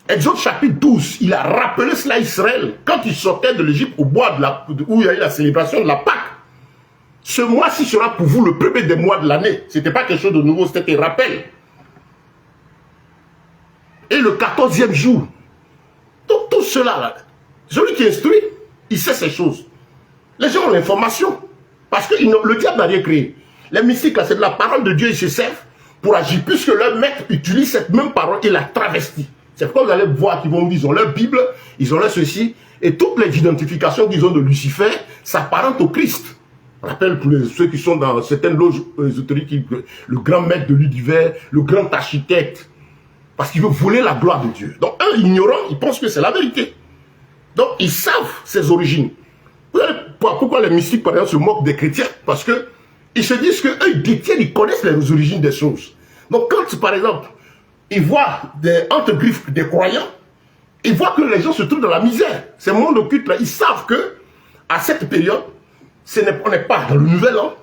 Exode chapitre 12, il a rappelé cela à Israël quand il sortait de l'Égypte au bois où il y a eu la célébration de la Pâque. Ce mois-ci sera pour vous le premier des mois de l'année. Ce n'était pas quelque chose de nouveau, c'était un rappel. Et le 14e jour. Donc tout cela, là, celui qui instruit, il sait ces choses. Les gens ont l'information. Parce que le diable n'a rien créé. Les mystiques, là, c'est de la parole de Dieu, ils se servent pour agir. Puisque leur maître utilise cette même parole et la travestit. C'est pourquoi vous allez voir qu'ils vont dire, ils ont leur Bible, ils ont leur ceci. Et toutes les identifications qu'ils ont de Lucifer s'apparentent au Christ. On rappelle pour ceux qui sont dans certaines loges ésotériques, le grand maître de l'univers, le grand architecte. Parce qu'il veut voler la gloire de Dieu. Donc, un ignorant, il pense que c'est la vérité. Donc, ils savent ses origines. Vous savez pourquoi les mystiques, par exemple, se moquent des chrétiens? Parce qu'ils se disent qu'eux, ils détiennent, ils connaissent les origines des choses. Donc, quand, par exemple, ils voient entre griffes des croyants, ils voient que les gens se trouvent dans la misère. Ces mondes occultes là, ils savent que, à cette période, on n'est pas dans le nouvel an.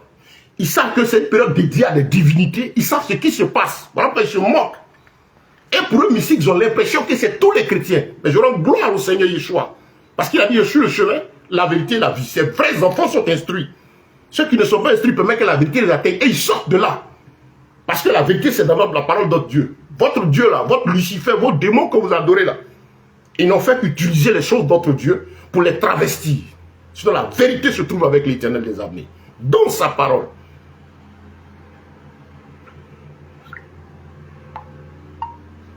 Ils savent que c'est une période dédiée à des divinités. Ils savent ce qui se passe. Voilà pourquoi ils se moquent. Et pour eux, mystiques, ils ont l'impression que c'est tous les chrétiens. Mais je rends gloire au Seigneur Yeshua. Parce qu'il a dit, je suis le chemin, la vérité et la vie. Ces vrais enfants sont instruits. Ceux qui ne sont pas instruits permettent que la vérité les atteigne. Et ils sortent de là. Parce que la vérité, c'est d'abord la parole de Dieu. Votre Dieu là, votre Lucifer, vos démons que vous adorez là, ils n'ont fait qu'utiliser les choses d'autre Dieu pour les travestir. Sinon la vérité se trouve avec l'Éternel des armées. Dans sa parole.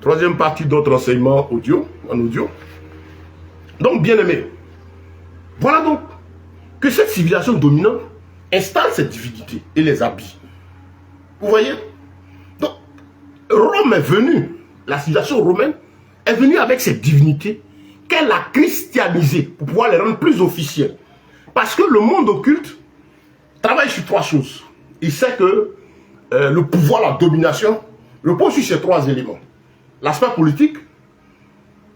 Troisième partie d'autres enseignements audio, en audio. Donc, bien aimé, voilà donc que cette civilisation dominante installe cette divinité et les habille. Vous voyez? Donc, Rome est venue, la civilisation romaine est venue avec cette divinité qu'elle a christianisée pour pouvoir les rendre plus officielles. Parce que le monde occulte travaille sur trois choses. Il sait que le pouvoir, la domination, repose sur ces trois éléments. L'aspect politique,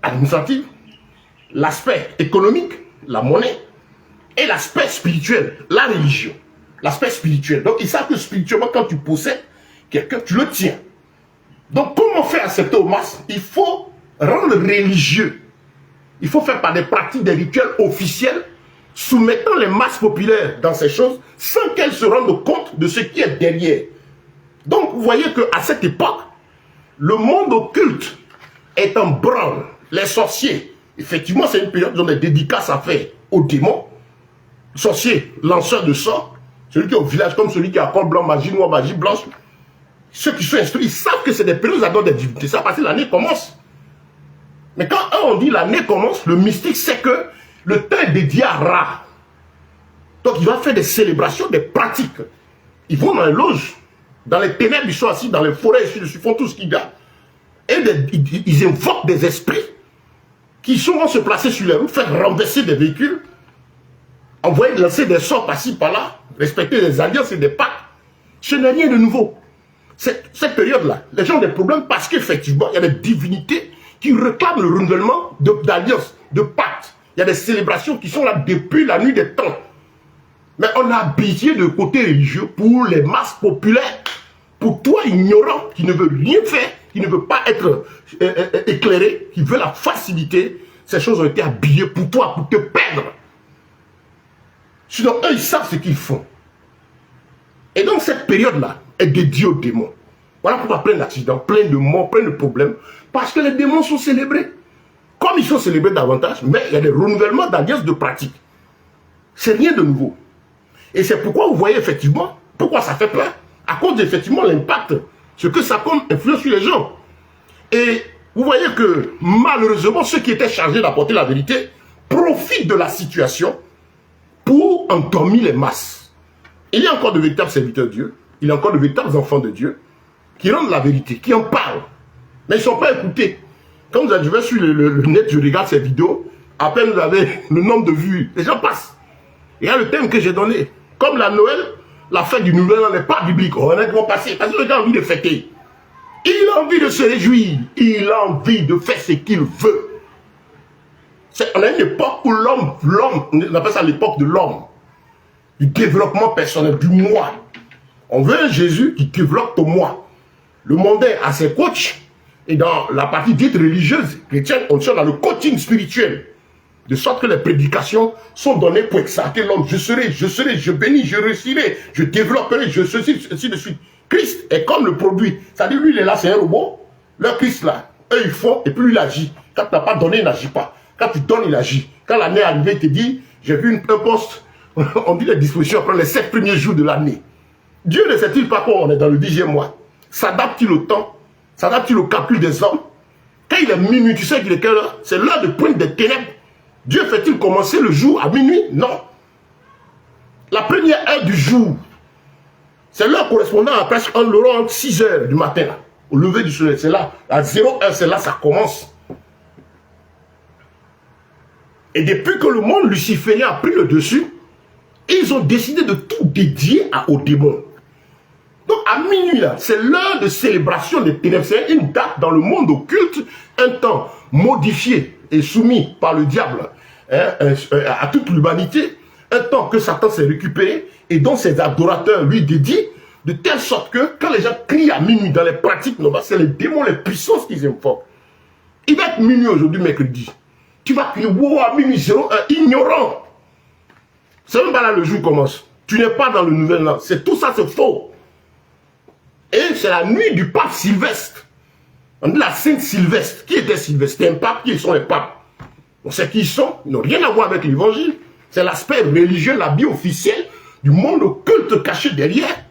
administratif, l'aspect économique, la monnaie, et l'aspect spirituel, la religion. L'aspect spirituel. Donc, ils savent que spirituellement, quand tu possèdes quelqu'un, tu le tiens. Donc, comment faire accepter aux masses? Il faut rendre religieux. Il faut faire par des pratiques, des rituels officiels, soumettant les masses populaires dans ces choses, sans qu'elles se rendent compte de ce qui est derrière. Donc, vous voyez qu'à cette époque, le monde occulte est en branle. Les sorciers, effectivement, c'est une période où ils ont des dédicaces à faire aux démons. Sorcier, lanceur de sorts, celui qui est au village comme celui qui a col blanc, magie noire, magie blanche. Ceux qui sont instruits, ils savent que c'est des périodes où ils adorent des divinités. Ça parce que l'année commence. Mais quand on dit l'année commence, le mystique sait que le temps est dédié à Ra. Donc il va faire des célébrations, des pratiques. Ils vont dans les loges, dans les ténèbres, ils sont assis dans les forêts, ils font tout ce qu'il y a. Et ils invoquent des esprits qui vont se placer sur les routes, faire renverser des véhicules, envoyer lancer des sorts par-ci, par-là, respecter des alliances et des pactes. Ce n'est rien de nouveau. Cette période-là, les gens ont des problèmes parce qu'effectivement, il y a des divinités qui réclament le renouvellement d'alliances, de pactes. Il y a des célébrations qui sont là depuis la nuit des temps. Mais on a habillé de côté religieux pour les masses populaires, pour toi ignorant, qui ne veut rien faire, qui ne veut pas être éclairé, qui veut la facilité. Ces choses ont été habillées pour toi, pour te perdre. Sinon, eux, ils savent ce qu'ils font. Et donc, cette période-là est dédiée aux démons. Voilà pourquoi plein d'accidents, plein de morts, plein de problèmes. Parce que les démons sont célébrés. Comme ils sont célébrés davantage, mais il y a des renouvellements d'alliances de pratiques. C'est rien de nouveau. Et c'est pourquoi vous voyez effectivement, pourquoi ça fait peur. À cause d'effectivement l'impact, ce que ça comme influence sur les gens. Et vous voyez que malheureusement, ceux qui étaient chargés d'apporter la vérité profitent de la situation pour endormir les masses. Il y a encore de véritables serviteurs de Dieu, il y a encore de véritables enfants de Dieu qui rendent la vérité, qui en parlent. Mais ils ne sont pas écoutés. Quand je vais sur le net, je regarde ces vidéos, à peine vous avez le nombre de vues, les gens passent. Il y a le thème que j'ai donné. Comme la Noël, la fête du Nouvel An n'est pas biblique. Honnêtement passé, parce que le gars a envie de fêter. Il a envie de se réjouir. Il a envie de faire ce qu'il veut. On a une époque où l'homme, on appelle ça l'époque de l'homme, du développement personnel, du moi. On veut un Jésus qui développe ton moi. Le mondain a ses coachs, et dans la partie dite religieuse chrétienne, on est dans le coaching spirituel. De sorte que les prédications sont données pour exalter l'homme. Je serai, je bénis, je réussirai, je développerai, je ceci, ainsi de suite. Christ est comme le produit. C'est-à-dire, lui, il est là, c'est un robot. Le Christ, là, eux, ils font, et puis lui, il agit. Quand tu n'as pas donné, il n'agit pas. Quand tu donnes, il agit. Quand l'année est arrivée, il te dit, j'ai vu un poste, on dit les dispositions après les 7 premiers jours de l'année. Dieu ne sait-il pas qu'on est dans le 10e mois? S'adapte-t-il au temps? S'adapte-t-il au calcul des hommes? Quand il est minuit, tu sais qu'il est quelle heure? C'est l'heure de pointe des ténèbres. Dieu fait-il commencer le jour à minuit? Non. La première heure du jour, c'est l'heure correspondant à presque entre 6 heures du matin, là, au lever du soleil. C'est là, à 0 heure, c'est là ça commence. Et depuis que le monde luciférien a pris le dessus, ils ont décidé de tout dédier aux démons. Donc à minuit, là, c'est l'heure de célébration des ténèbres. C'est une date dans le monde occulte, un temps modifié et soumis par le diable à toute l'humanité, un temps que Satan s'est récupéré et dont ses adorateurs lui dédient, de telle sorte que quand les gens crient à minuit dans les pratiques, c'est les démons, les puissances qu'ils invoquent. Il va être minuit aujourd'hui, mercredi. Tu vas crier, wow, à minuit 01, ignorant. C'est même pas là le jour commence. Tu n'es pas dans le nouvel an. C'est tout ça, c'est faux. Et c'est la nuit du pape Sylvestre. On dit la Sainte Sylvestre. Qui était Sylvestre? C'était un pape. Qui sont les papes? On sait qui ils sont. Ils n'ont rien à voir avec l'évangile. C'est l'aspect religieux, l'habit officiel du monde occulte caché derrière.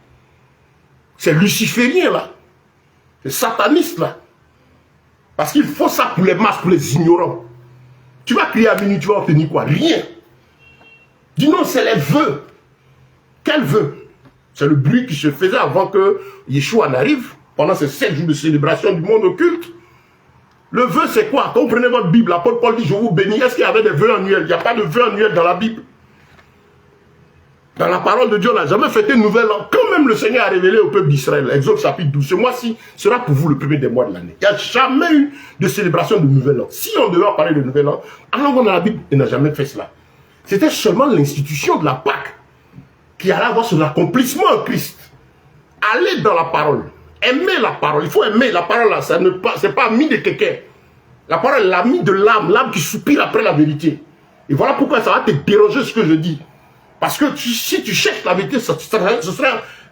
C'est luciférien là. C'est sataniste là. Parce qu'il faut ça pour les masses, pour les ignorants. Tu vas crier à minuit, tu vas obtenir quoi? Rien. Dis non, c'est les vœux. Quel vœu? C'est le bruit qui se faisait avant que Yeshua n'arrive, pendant ces 7 jours de célébration du monde occulte. Le vœu, c'est quoi? Quand vous prenez votre Bible, l'apôtre Paul dit, je vous bénis. Est-ce qu'il y avait des vœux annuels? Il n'y a pas de vœux annuels dans la Bible. Dans la parole de Dieu, on n'a jamais fêté une nouvelle an. Quand même le Seigneur a révélé au peuple d'Israël, Exode chapitre 12, ce mois-ci sera pour vous le premier des mois de l'année. Il n'y a jamais eu de célébration de nouvel an. Si on devait parler de nouvel an, allons voir dans la Bible, il n'a jamais fait cela. C'était seulement l'institution de la Pâque qui allait avoir son accomplissement en Christ. Allez dans la parole. Aimez la parole. Il faut aimer la parole là. Ce n'est pas ami de quelqu'un. La parole est l'ami de l'âme. L'âme qui soupire après la vérité. Et voilà pourquoi ça va te déranger ce que je dis. Parce que si tu cherches la vérité, ce sera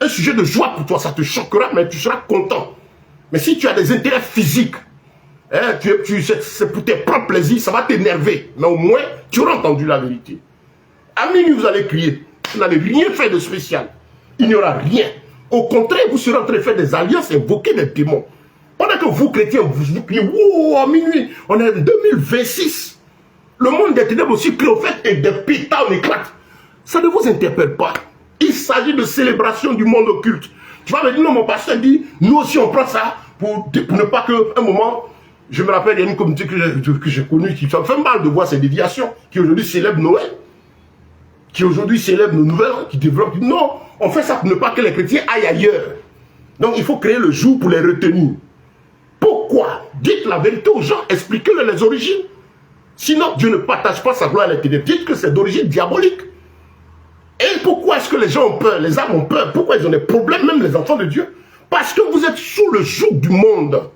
un sujet de joie pour toi. Ça te choquera, mais tu seras content. Mais si tu as des intérêts physiques, hein, c'est pour tes propres plaisirs, ça va t'énerver. Mais au moins, tu auras entendu la vérité. À minuit, vous allez crier. Vous n'allez rien faire de spécial. Il n'y aura rien. Au contraire, vous serez en train de faire des alliances, invoquer des démons. Pendant que vous, chrétiens, vous criez, wow, à minuit, on est en 2026. Le monde des ténèbres aussi crie au fait et des pétards on éclate. Ça ne vous interpelle pas. Il s'agit de célébration du monde occulte. Tu vas me dire, non, mon pasteur dit, nous aussi on prend ça pour ne pas qu'un moment, je me rappelle, il y a une communauté que j'ai connue qui fait mal de voir ces déviations, qui aujourd'hui célèbre Noël, qui aujourd'hui célèbre nos nouvelles, qui développent. Non, on fait ça pour ne pas que les chrétiens aillent ailleurs. Donc il faut créer le jour pour les retenir. Pourquoi? Dites la vérité aux gens, expliquez-leur les origines. Sinon, Dieu ne partage pas sa gloire à les ténèbres. Dites que c'est d'origine diabolique. Et pourquoi est-ce que les gens ont peur, les âmes ont peur? Pourquoi ils ont des problèmes, même les enfants de Dieu? Parce que vous êtes sous le joug du monde.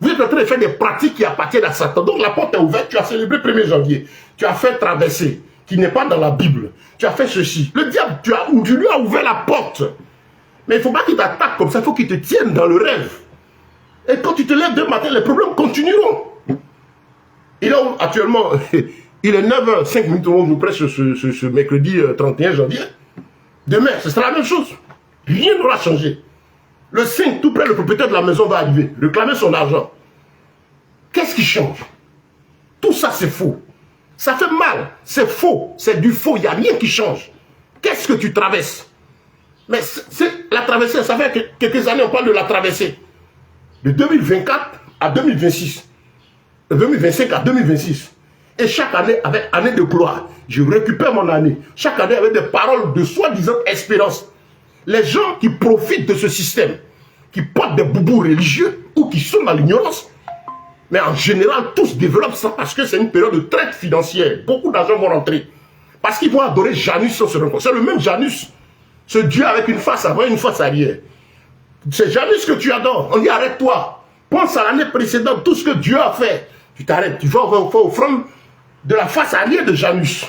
Vous êtes en train de faire des pratiques qui appartiennent à Satan. Donc la porte est ouverte, tu as célébré 1er janvier. Tu as fait traverser, qui n'est pas dans la Bible. Tu as fait ceci. Le diable, tu lui as ouvert la porte. Mais il ne faut pas qu'il t'attaque comme ça, il faut qu'il te tienne dans le rêve. Et quand tu te lèves demain matin, les problèmes continueront. Et là, actuellement, il est 9h05, on nous presse ce mercredi 31 janvier. Demain, ce sera la même chose. Rien n'aura changé. Le 5, tout près, le propriétaire de la maison va arriver, réclamer son argent. Qu'est-ce qui change? Tout ça, c'est faux. Ça fait mal. C'est faux. C'est du faux. Il n'y a rien qui change. Qu'est-ce que tu traverses? Mais la traversée, ça fait quelques années, on parle de la traversée. De 2024 à 2026. De 2025 à 2026. Et chaque année, avec année de gloire, je récupère mon année. Chaque année, avec des paroles de soi-disant espérance. Les gens qui profitent de ce système, qui portent des boubous religieux ou qui sont dans l'ignorance, mais en général, tous développent ça parce que c'est une période de traite financière. Beaucoup d'argent vont rentrer. Parce qu'ils vont adorer Janus sur ce rencontre. C'est le même Janus. Ce Dieu avec une face avant et une face arrière. C'est Janus que tu adores. On dit arrête-toi. Pense à l'année précédente, tout ce que Dieu a fait. Tu t'arrêtes. Tu vas faire offrande de la face arrière de Janus.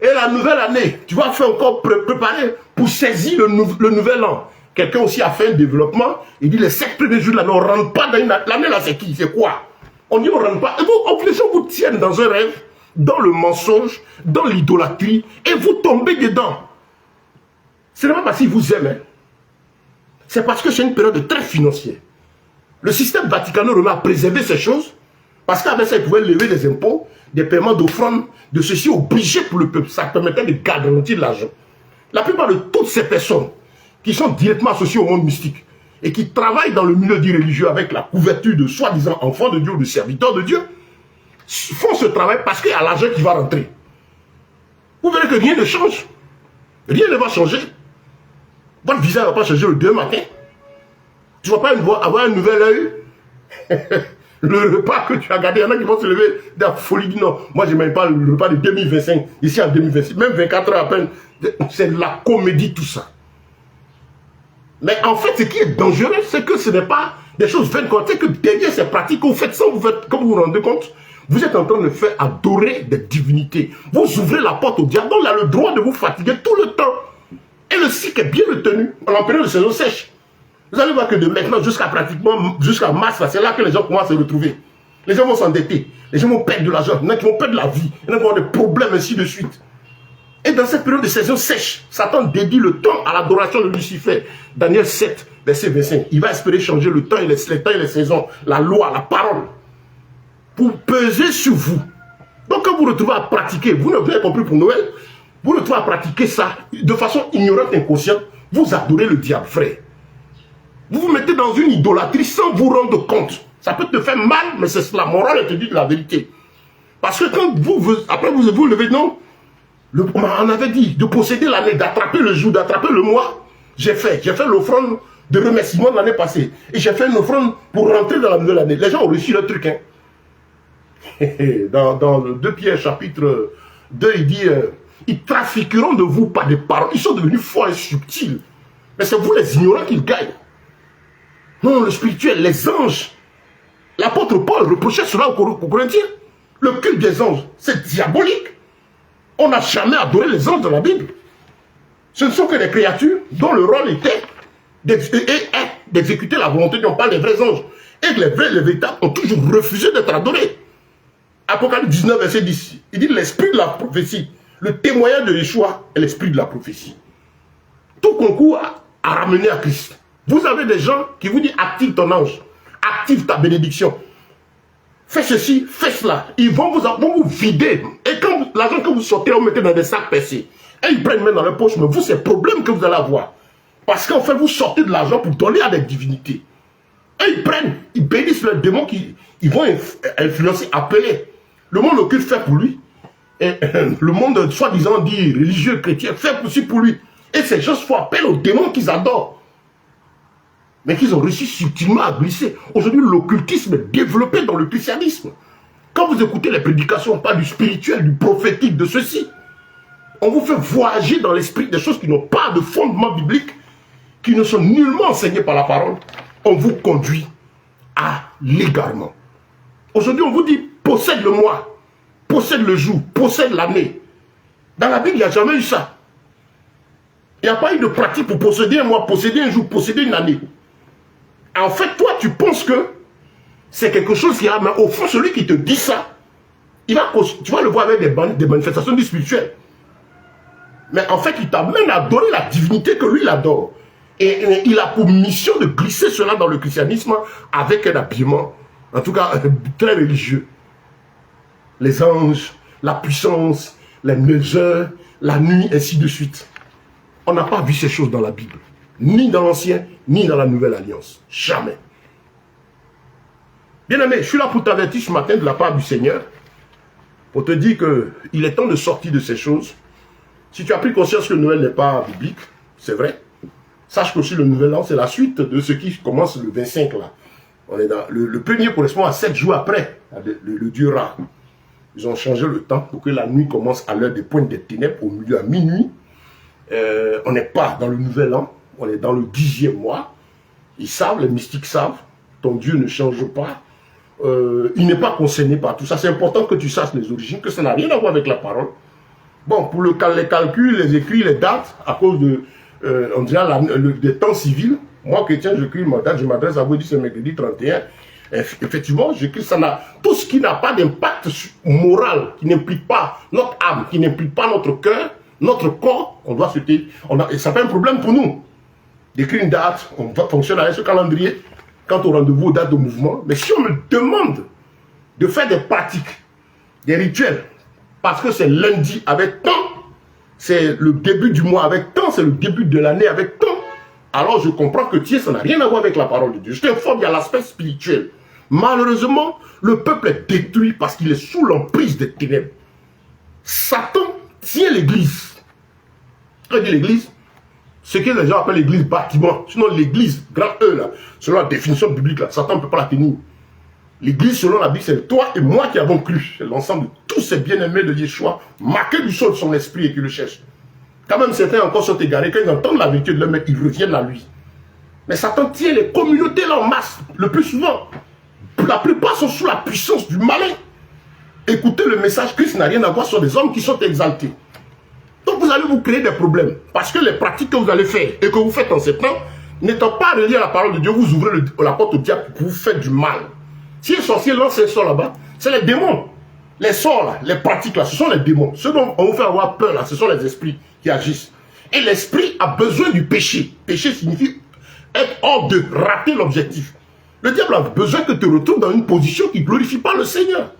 Et la nouvelle année, tu vas faire encore préparer pour saisir le nouvel an. Quelqu'un aussi a fait un développement. Il dit les 7 premiers jours de l'année, on ne rentre pas dans l'année là, c'est qui? C'est quoi? On dit on ne rentre pas. Et vous, les gens vous tiennent dans un rêve, dans le mensonge, dans l'idolâtrie, et vous tombez dedans. Ce n'est pas parce qu'ils vous aiment. Hein. C'est parce que c'est une période très financière. Le système vaticano-romain a préservé ces choses, parce qu'avec ça, ils pouvaient lever des impôts, des paiements d'offrandes, de ceci obligés pour le peuple. Ça permettait de garantir l'argent. La plupart de toutes ces personnes qui sont directement associées au monde mystique et qui travaillent dans le milieu dit religieux avec la couverture de soi-disant enfants de Dieu ou de serviteurs de Dieu, font ce travail parce qu'il y a l'argent qui va rentrer. Vous verrez que rien ne change. Rien ne va changer. Votre visage ne va pas changer le 2 matin. Tu ne vas pas avoir un nouvel œil. Le repas que tu as gardé, il y en a qui vont se lever de la folie. Non, moi je n'aime pas le repas de 2025, ici en 2026, même 24 heures à peine. C'est de la comédie tout ça. Mais en fait, ce qui est dangereux, c'est que ce n'est pas des choses faites comme ça, que derrière ces pratiques que vous faites sans vous faire, comme vous vous rendez compte, vous êtes en train de faire adorer des divinités. Vous ouvrez la porte au diable, donc il a le droit de vous fatiguer tout le temps. Et le cycle est bien retenu, en période de saison sèche. Vous allez voir que de maintenant jusqu'à mars, c'est là que les gens commencent à se retrouver. Les gens vont s'endetter, les gens vont perdre de l'argent, il y en a qui vont perdre la vie, il y en a qui vont avoir des problèmes, ainsi de suite. Et dans cette période de saison sèche, Satan dédie le temps à l'adoration de Lucifer. Daniel 7, verset 25. Il va espérer changer le temps et les saisons, la loi, la parole, pour peser sur vous. Donc quand vous vous retrouvez à pratiquer, vous n'avez compris pour Noël, vous vous retrouvez à pratiquer ça de façon ignorante, inconsciente, vous adorez le diable, frère. Vous vous mettez dans une idolâtrie sans vous rendre compte. Ça peut te faire mal, mais c'est la morale, elle te dit de la vérité. Parce que quand après vous levez, non, on avait dit de posséder l'année, d'attraper le jour, d'attraper le mois. J'ai fait l'offrande de remerciement de l'année passée. Et j'ai fait une offrande pour rentrer dans la nouvelle année. Les gens ont reçu le truc. Hein. Dans 2 Pierre chapitre 2, il dit, ils trafiqueront de vous par des paroles. Ils sont devenus forts et subtils. Mais c'est vous les ignorants qui gagnent. Non, le spirituel, les anges. L'apôtre Paul reprochait cela aux Corinthiens. Le culte des anges, c'est diabolique. On n'a jamais adoré les anges dans la Bible. Ce ne sont que des créatures dont le rôle était d'exécuter la volonté de Dieu. On parle des vrais anges. Et que les véritables ont toujours refusé d'être adorés. Apocalypse 19, verset 10. Il dit l'esprit de la prophétie. Le témoignage de Yeshua est l'esprit de la prophétie. Tout concours à ramener à Christ. Vous avez des gens qui vous disent active ton ange, active ta bénédiction. Fais ceci, fais cela. Ils vont vous vider. Et quand l'argent que vous sortez, vous mettez dans des sacs percés. Et ils prennent même dans leur poche. Mais vous, c'est le problème que vous allez avoir. Parce qu'en fait, vous sortez de l'argent pour donner à des divinités. Et ils prennent, ils bénissent les démons qui ils vont influencer, appeler. Le monde occulte fait pour lui. Et le monde, soi-disant, dit religieux, chrétien, fait aussi pour lui. Et ces gens font appel aux démons qu'ils adorent. Mais qu'ils ont réussi subtilement à glisser. Aujourd'hui, l'occultisme est développé dans le christianisme. Quand vous écoutez les prédications, on parle du spirituel, du prophétique, de ceci. On vous fait voyager dans l'esprit des choses qui n'ont pas de fondement biblique, qui ne sont nullement enseignées par la parole. On vous conduit à l'égarement. Aujourd'hui, on vous dit, possède le mois, possède le jour, possède l'année. Dans la Bible, il n'y a jamais eu ça. Il n'y a pas eu de pratique pour posséder un mois, posséder un jour, posséder une année. En fait, toi, tu penses que c'est quelque chose qui a... Mais au fond, celui qui te dit ça, tu vas le voir avec des manifestations du spirituel. Mais en fait, il t'amène à adorer la divinité que lui, il adore. Et il a pour mission de glisser cela dans le christianisme avec un habillement, en tout cas, très religieux. Les anges, la puissance, les 9 heures, la nuit, ainsi de suite. On n'a pas vu ces choses dans la Bible. Ni dans l'Ancien, ni dans la Nouvelle Alliance. Jamais. Bien-aimé, je suis là pour t'avertir ce matin de la part du Seigneur, pour te dire qu'il est temps de sortir de ces choses. Si tu as pris conscience que Noël n'est pas biblique, c'est vrai. Sache qu'aussi le Nouvel An, c'est la suite de ce qui commence le 25 là. On est dans, le premier correspond à 7 jours après, le Dieu Ra. Ils ont changé le temps pour que la nuit commence à l'heure des pointes des ténèbres, au milieu à minuit. On n'est pas dans le Nouvel An, on est dans le 10e mois. Ils savent, les mystiques savent, ton Dieu ne change pas. Il n'est pas concerné par tout ça. C'est important que tu saches les origines, que ça n'a rien à voir avec la parole. Bon, pour les calculs, les écrits, les dates, à cause de, on dirait, des temps civils, moi, chrétien, j'écris ma date, je m'adresse à vous, c'est mercredi 31. Effectivement, j'écris ça. Tout ce qui n'a pas d'impact moral, qui n'implique pas notre âme, qui n'implique pas notre cœur, notre corps, on doit se taire. Et ça fait un problème pour nous. D'écrire une date, on va fonctionner avec ce calendrier, quant au rendez-vous, aux dates de mouvement. Mais si on me demande de faire des pratiques, des rituels, parce que c'est lundi avec temps, c'est le début du mois avec temps, c'est le début de l'année avec temps, alors je comprends que tiens, ça n'a rien à voir avec la parole de Dieu. Je t'informe, il y a l'aspect spirituel. Malheureusement, le peuple est détruit parce qu'il est sous l'emprise des ténèbres. Satan tient l'église. Quand je dis l'église, ce que les gens appellent l'église bâtiment. Sinon l'église, grand E là, selon la définition biblique là, Satan ne peut pas la tenir. L'église, selon la Bible, c'est toi et moi qui avons cru. C'est l'ensemble de tous ces bien-aimés de Yeshua, marqués du sol de son esprit et qui le cherchent. Quand même certains encore sont égarés, quand ils entendent la vérité de leur maître, ils reviennent à lui. Mais Satan tient les communautés là en masse, le plus souvent. La plupart sont sous la puissance du malin. Écoutez le message, Christ n'a rien à voir sur des hommes qui sont exaltés. Donc vous allez vous créer des problèmes. Parce que les pratiques que vous allez faire et que vous faites en ce temps, n'étant pas reliées à la parole de Dieu, vous ouvrez la porte au diable pour vous faire du mal. Si les sorciers lancent un sort là-bas, c'est les démons. Les sorts là, les pratiques là, ce sont les démons. Ceux dont on vous fait avoir peur là, ce sont les esprits qui agissent. Et l'esprit a besoin du péché. Péché signifie être hors de, rater l'objectif. Le diable a besoin que tu te retrouves dans une position qui ne glorifie pas le Seigneur.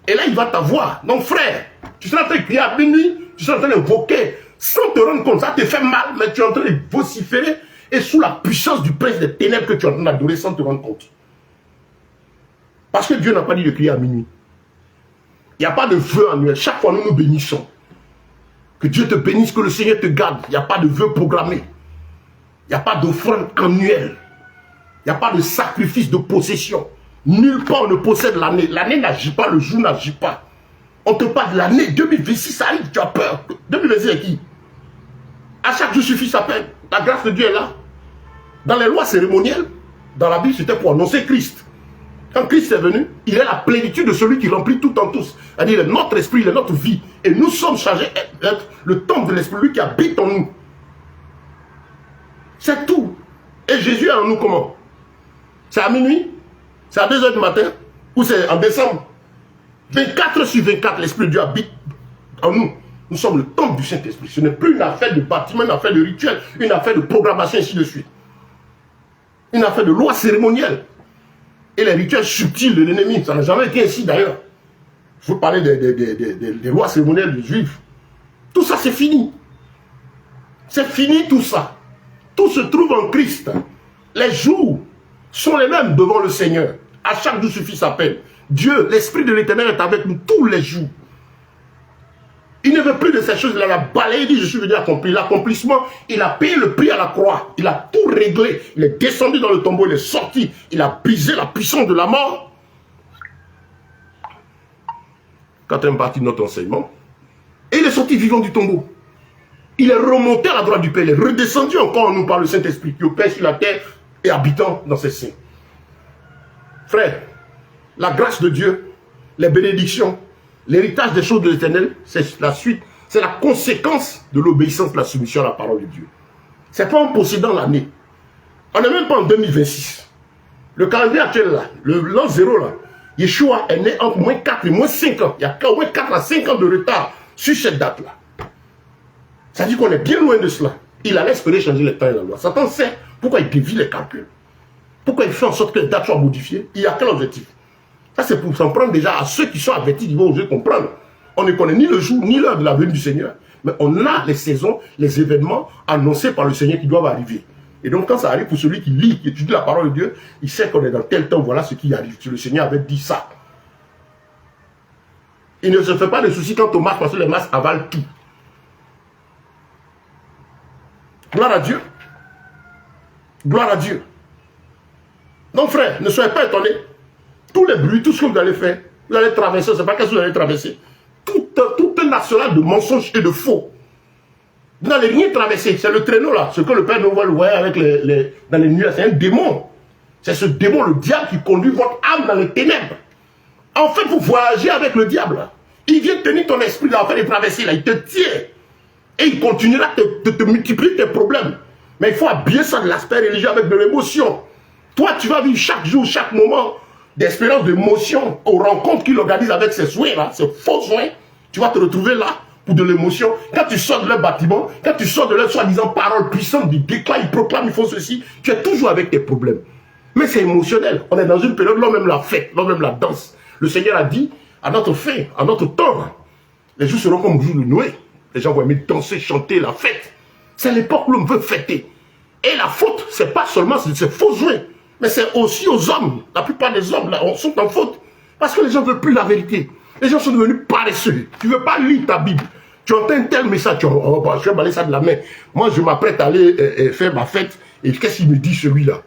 Et là, il va t'avoir. Donc frère, tu seras en train de crier à minuit, tu seras en train d'invoquer, sans te rendre compte, ça te fait mal, mais tu es en train de vociférer et sous la puissance du prince des ténèbres que tu es en train d'adorer sans te rendre compte. Parce que Dieu n'a pas dit de crier à minuit. Il n'y a pas de vœu annuel. Chaque fois, nous nous bénissons. Que Dieu te bénisse, que le Seigneur te garde. Il n'y a pas de vœu programmé. Il n'y a pas d'offrande annuelle. Il n'y a pas de sacrifice de possession. Nulle part on ne possède l'année. L'année n'agit pas, le jour n'agit pas. On te parle de l'année 2026, ça arrive, tu as peur. 2026 est qui? À chaque jour suffit sa peine. La grâce de Dieu est là. Dans les lois cérémonielles, dans la Bible, c'était pour annoncer Christ. Quand Christ est venu, il est la plénitude de celui qui remplit tout en tous. C'est-à-dire notre esprit, il est notre vie. Et nous sommes chargés d'être le temple de l'esprit, lui qui habite en nous. C'est tout. Et Jésus est en nous comment? C'est à minuit? C'est à 2 h du matin? Ou c'est en décembre? 24 sur 24, l'Esprit de Dieu habite en nous. Nous sommes le temple du Saint-Esprit. Ce n'est plus une affaire de bâtiment, une affaire de rituel, une affaire de programmation, ainsi de suite. Une affaire de loi cérémonielle. Et les rituels subtils de l'ennemi, ça n'a jamais été ainsi d'ailleurs. Je vous parlais des lois cérémonielles des Juifs. Tout ça, c'est fini. C'est fini tout ça. Tout se trouve en Christ. Les jours sont les mêmes devant le Seigneur. À chaque jour suffit sa peine. Dieu, l'Esprit de l'Éternel est avec nous tous les jours. Il ne veut plus de ces choses. Il a balayé, il dit je suis venu accomplir. L'accomplissement, il a payé le prix à la croix. Il a tout réglé. Il est descendu dans le tombeau, il est sorti. Il a brisé la puissance de la mort. Quatrième partie de notre enseignement. Et il est sorti vivant du tombeau. Il est remonté à la droite du Père. Il est redescendu encore en nous par le Saint-Esprit qui opère sur la terre et habitant dans ses seins. Frère, la grâce de Dieu, les bénédictions, l'héritage des choses de l'Éternel, c'est la suite, c'est la conséquence de l'obéissance, de la soumission à la parole de Dieu. Ce n'est pas en possédant l'année. On n'est même pas en 2026. Le calendrier actuel là, l'an 0 là, Yeshua est né entre moins 4 et moins 5 ans. Il y a au moins 4 à 5 ans de retard sur cette date là. Ça dit qu'on est bien loin de cela. Il allait espérer changer les temps et la loi. Satan sait pourquoi il dévie les calculs. Pourquoi il fait en sorte que les dates soient modifiées. Il y a quel objectif? Ça, c'est pour s'en prendre déjà à ceux qui sont avertis, ils vont oser comprendre. On ne connaît ni le jour, ni l'heure de la venue du Seigneur. Mais on a les saisons, les événements annoncés par le Seigneur qui doivent arriver. Et donc, quand ça arrive, pour celui qui lit, qui étudie la parole de Dieu, il sait qu'on est dans tel temps, voilà ce qui arrive. Le Seigneur avait dit ça. Il ne se fait pas de soucis quant aux masses, parce que les masses avalent tout. Gloire à Dieu. Gloire à Dieu. Donc, frère, ne soyez pas étonnés. Tous les bruits, tout ce que vous allez faire, vous allez traverser, c'est pas qu'est-ce que vous allez traverser. Tout un arsenal de mensonges et de faux. Vous n'allez rien traverser. C'est le traîneau là. Ce que le Père nous voit le voir avec dans les nuages. C'est un démon. C'est ce démon, le diable, qui conduit votre âme dans les ténèbres. En fait, vous voyagez avec le diable. Il vient tenir ton esprit là, en fait, de traverser là. Il te tient. Et il continuera de te multiplier tes problèmes. Mais il faut habiller ça de l'aspect religieux avec de l'émotion. Toi, tu vas vivre chaque jour, chaque moment d'espérance, d'émotion, aux rencontres qu'il organise avec ses soins là, ses faux soins. Tu vas te retrouver là pour de l'émotion. Quand tu sors de leur bâtiment, quand tu sors de leur soi-disant paroles puissantes, ils déclarent, ils proclament, ils font ceci, tu es toujours avec tes problèmes. Mais c'est émotionnel. On est dans une période, l'homme aime la fête, l'homme aime la danse. Le Seigneur a dit, à notre fin, à notre temps, les jours seront comme le jour de Noé. Les gens vont aimer danser, chanter, la fête. C'est l'époque où l'homme veut fêter. Et la faute, c'est pas seulement ces faux joints, mais c'est aussi aux hommes. La plupart des hommes là, sont en faute. Parce que les gens ne veulent plus la vérité. Les gens sont devenus paresseux. Tu ne veux pas lire ta Bible. Tu entends un tel message, tu dis, oh, bah, je vais balayer ça de la main. Moi, je m'apprête à aller faire ma fête. Et qu'est-ce qu'il me dit celui-là?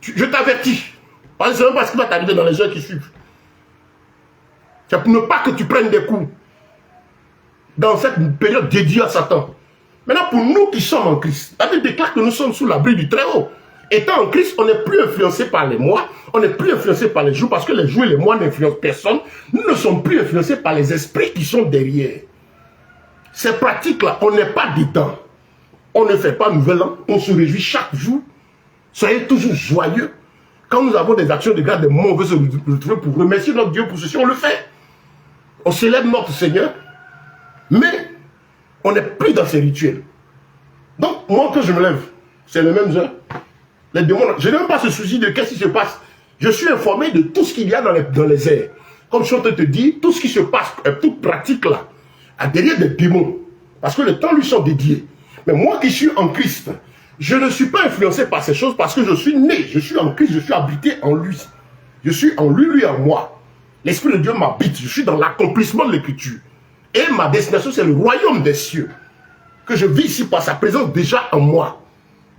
Je t'avertis. Parce que c'est même pas ce qui va t'arriver dans les heures qui suivent. C'est pour ne pas que tu prennes des coups. Dans cette période dédiée à Satan. Maintenant, pour nous qui sommes en Christ, la Bible déclare que nous sommes sous l'abri du Très-Haut. Étant en Christ, on n'est plus influencé par les mois, on n'est plus influencé par les jours, parce que les jours et les mois n'influencent personne. Nous ne sommes plus influencés par les esprits qui sont derrière. Ces pratiques-là, on n'est pas dedans. On ne fait pas nouvel an, on se réjouit chaque jour. Soyez toujours joyeux. Quand nous avons des actions de grâce, des moments, on veut se retrouver pour remercier notre Dieu pour ceci, on le fait. On célèbre notre Seigneur. Mais on n'est plus dans ces rituels. Donc, moi, quand je me lève, c'est le même heure. Les démons, je n'ai même pas ce souci de qu'est-ce qui se passe. Je suis informé de tout ce qu'il y a dans les airs. Comme je suis en train de te dire, tout ce qui se passe, toute pratique là, à derrière des démons. Parce que les temps lui sont dédiés. Mais moi qui suis en Christ, je ne suis pas influencé par ces choses parce que je suis né, je suis en Christ, je suis habité en lui. Je suis en lui, lui en moi. L'Esprit de Dieu m'habite, je suis dans l'accomplissement de l'Écriture. Et ma destination, c'est le royaume des cieux. Que je vis ici par sa présence déjà en moi.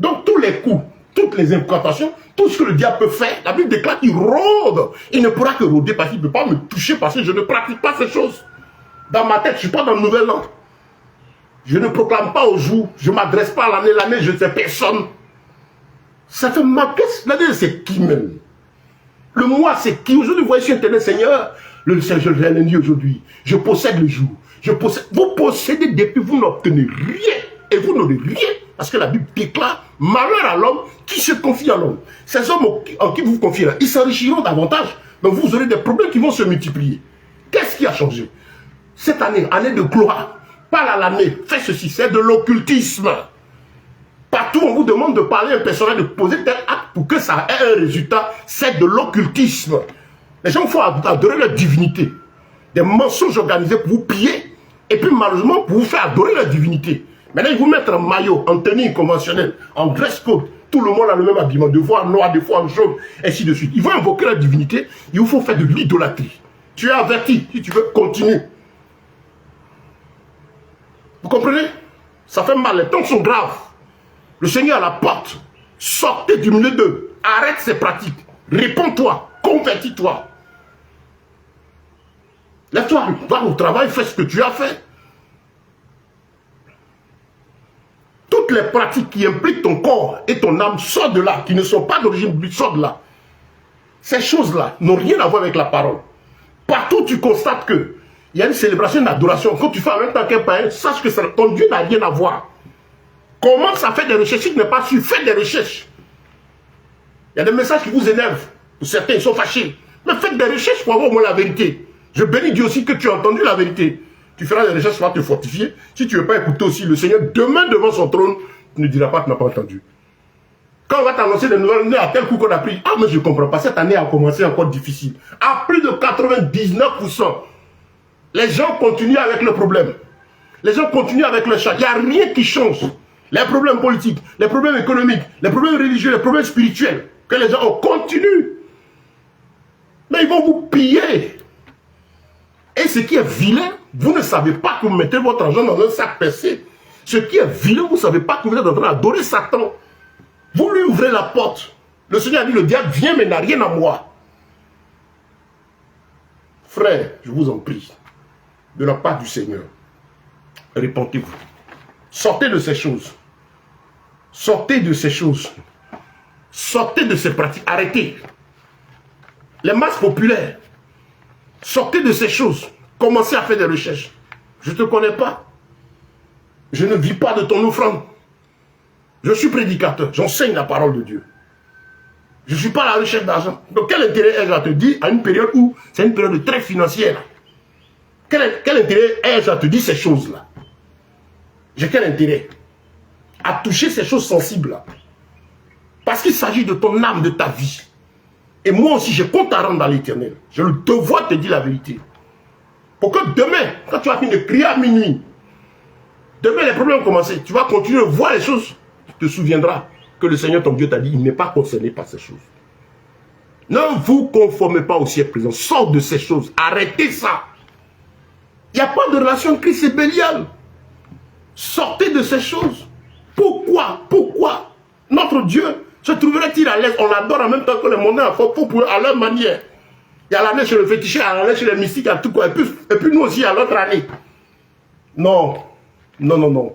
Donc tous les coups, toutes les incantations, tout ce que le diable peut faire, la Bible déclare qu'il rôde. Il ne pourra que rôder parce qu'il ne peut pas me toucher parce que je ne pratique pas ces choses. Dans ma tête, je ne suis pas dans le nouvel an. Je ne proclame pas au jour. Je ne m'adresse pas à l'année. L'année, je ne sais personne. Ça fait mal. L'année, c'est qui même? Le mois, c'est qui? Aujourd'hui, vous voyez sur Internet, Seigneur, le Seigneur, je l'ai dit aujourd'hui. Je possède le jour. Je possède. Vous possédez depuis, vous n'obtenez rien. Et vous n'aurez rien. Parce que la Bible déclare Malheur à l'homme qui se confie à l'homme. Ces hommes en qui vous vous confiez là, ils s'enrichiront davantage, mais vous aurez des problèmes qui vont se multiplier. Qu'est-ce qui a changé? Cette année, année de gloire, parle à l'année, fais ceci, c'est de l'occultisme. Partout, on vous demande de parler à un personnage, de poser tel acte pour que ça ait un résultat, c'est de l'occultisme. Les gens font adorer leur divinité. Des mensonges organisés pour vous piller, et puis malheureusement pour vous faire adorer leur divinité. Maintenant, ils vous mettent en maillot, en tenue conventionnelle, en dress code. Tout le monde a le même habillement, des fois en noir, des fois en jaune, ainsi de suite. Ils vont invoquer leur divinité, il vous faut faire de l'idolâtrie. Tu es averti, si tu veux, continue. Vous comprenez? Ça fait mal, les temps sont graves. Le Seigneur à la porte. Sortez du milieu d'eux. Arrête ces pratiques. Réponds-toi. Convertis-toi. Lève-toi. Va au travail. Fais ce que tu as fait. Toutes les pratiques qui impliquent ton corps et ton âme sortent de là. Qui ne sont pas d'origine biblique, sortent de là. Ces choses-là n'ont rien à voir avec la parole. Partout tu constates que il y a une célébration d'adoration. Quand tu fais en même temps qu'un païen, sache que ton Dieu n'a rien à voir. Commence à faire des recherches. Si tu n'es pas sûr, fais des recherches. Il y a des messages qui vous énervent. Pour certains, ils sont fâchés. Mais faites des recherches pour avoir au moins la vérité. Je bénis Dieu aussi que tu as entendu la vérité. Tu feras des recherches pour te fortifier. Si tu ne veux pas écouter aussi le Seigneur, demain devant son trône, tu ne diras pas que tu n'as pas entendu. Quand on va t'annoncer des nouvelles, à tel coup qu'on a pris, ah mais je ne comprends pas, cette année a commencé encore difficile. À plus de 99%, les gens continuent avec le problème. Les gens continuent avec le chat. Il n'y a rien qui change. Les problèmes politiques, les problèmes économiques, les problèmes religieux, les problèmes spirituels, que les gens continuent. Mais ils vont vous piller. Et ce qui est vilain, vous ne savez pas que vous mettez votre argent dans un sac percé. Ce qui est vilain, vous ne savez pas que vous êtes en train d'adorer Satan. Vous lui ouvrez la porte. Le Seigneur a dit, le diable vient mais n'a rien à moi. Frère, je vous en prie, de la part du Seigneur, répentez-vous. Sortez de ces choses. Sortez de ces choses. Sortez de ces pratiques. Arrêtez. Les masses populaires. Sortez de ces choses. Commencez à faire des recherches. Je ne te connais pas. Je ne vis pas de ton offrande. Je suis prédicateur. J'enseigne la parole de Dieu. Je ne suis pas à la recherche d'argent. Donc quel intérêt ai-je à te dire à une période où c'est une période très financière? Quel intérêt ai-je à te dire ces choses-là? J'ai quel intérêt à toucher ces choses sensibles-là? Parce qu'il s'agit de ton âme, de ta vie. Et moi aussi, je compte à rendre dans l'éternel. J'ai le devoir de te dire la vérité. Pour que demain, quand tu vas finir de crier à minuit, demain les problèmes vont commencer. Tu vas continuer de voir les choses. Tu te souviendras que le Seigneur ton Dieu t'a dit, il n'est pas concerné par ces choses. Ne vous conformez pas au siècle présent. Sors de ces choses. Arrêtez ça. Il n'y a pas de relation Christ et Bélial. Sortez de ces choses. Pourquoi notre Dieu se trouverait-il à l'aise? On l'adore en même temps que les mondains à leur manière. Il y a l'année chez le féticheur, il y a l'année chez les mystiques, à tout quoi. Et puis nous aussi, à l'autre année. Non. Non.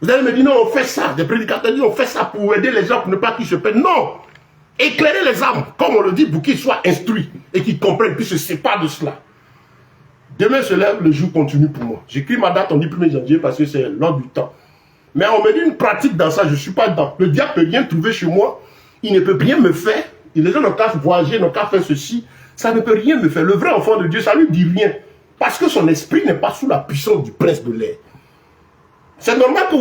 Vous allez me dire, non, on fait ça. Des prédicateurs disent, on fait ça pour aider les gens, pour ne pas qu'ils se perdent. Non. Éclairer les âmes, comme on le dit, pour qu'ils soient instruits et qu'ils comprennent, puis se séparent de cela. Demain se lève, le jour continue pour moi. J'écris ma date, on dit 1er janvier parce que c'est l'ordre du temps. Mais on me dit une pratique dans ça, je ne suis pas dedans. Le diable ne peut rien trouver chez moi, il ne peut rien me faire. Les gens n'ont qu'à voyager, n'ont qu'à faire ceci. Ça ne peut rien me faire. Le vrai enfant de Dieu, ça ne lui dit rien. Parce que son esprit n'est pas sous la puissance du prince de l'air. C'est normal que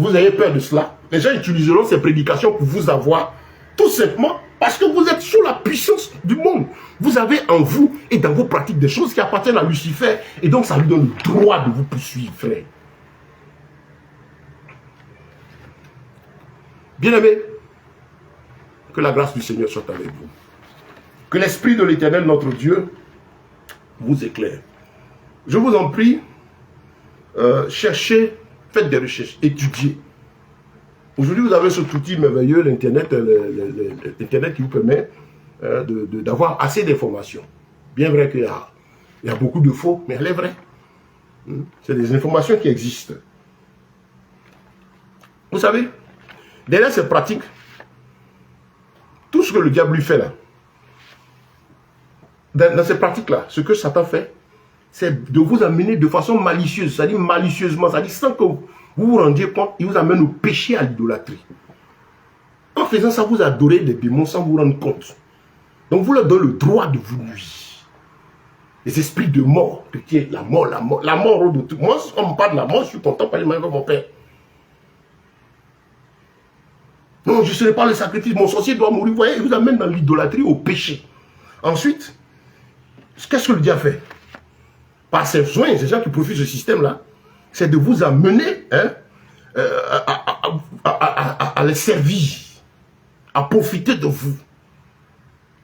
vous ayez peur de cela. Les gens utiliseront ces prédications pour vous avoir. Tout simplement parce que vous êtes sous la puissance du monde. Vous avez en vous et dans vos pratiques des choses qui appartiennent à Lucifer. Et donc ça lui donne le droit de vous poursuivre, frère. Bien-aimés, que la grâce du Seigneur soit avec vous. Que l'Esprit de l'Éternel, notre Dieu, vous éclaire. Je vous en prie, cherchez, faites des recherches, étudiez. Aujourd'hui, vous avez cet outil merveilleux, l'Internet, l'Internet qui vous permet d'avoir assez d'informations. Bien vrai qu'il y a beaucoup de faux, mais elle est vraie. C'est des informations qui existent. Vous savez, derrière ces pratiques, tout ce que le diable lui fait là, dans ces pratiques-là, ce que Satan fait, c'est de vous amener de façon malicieuse, c'est-à-dire malicieusement, c'est-à-dire sans que vous vous rendiez compte, il vous amène au péché, à l'idolâtrie. En faisant ça, vous adorez des démons sans vous rendre compte. Donc vous leur donnez le droit de vous nuire. Les esprits de mort, la mort, la mort de tout. Moi, quand on parle de la mort, je suis content de parler avec mon père. Non, je ne serai pas le sacrifice, mon sorcier doit mourir. Vous voyez, il vous amène dans l'idolâtrie, au péché. Ensuite, qu'est-ce que le diable fait? Par ses soins, ces gens qui profitent de ce système-là, c'est de vous amener à les servir, à profiter de vous.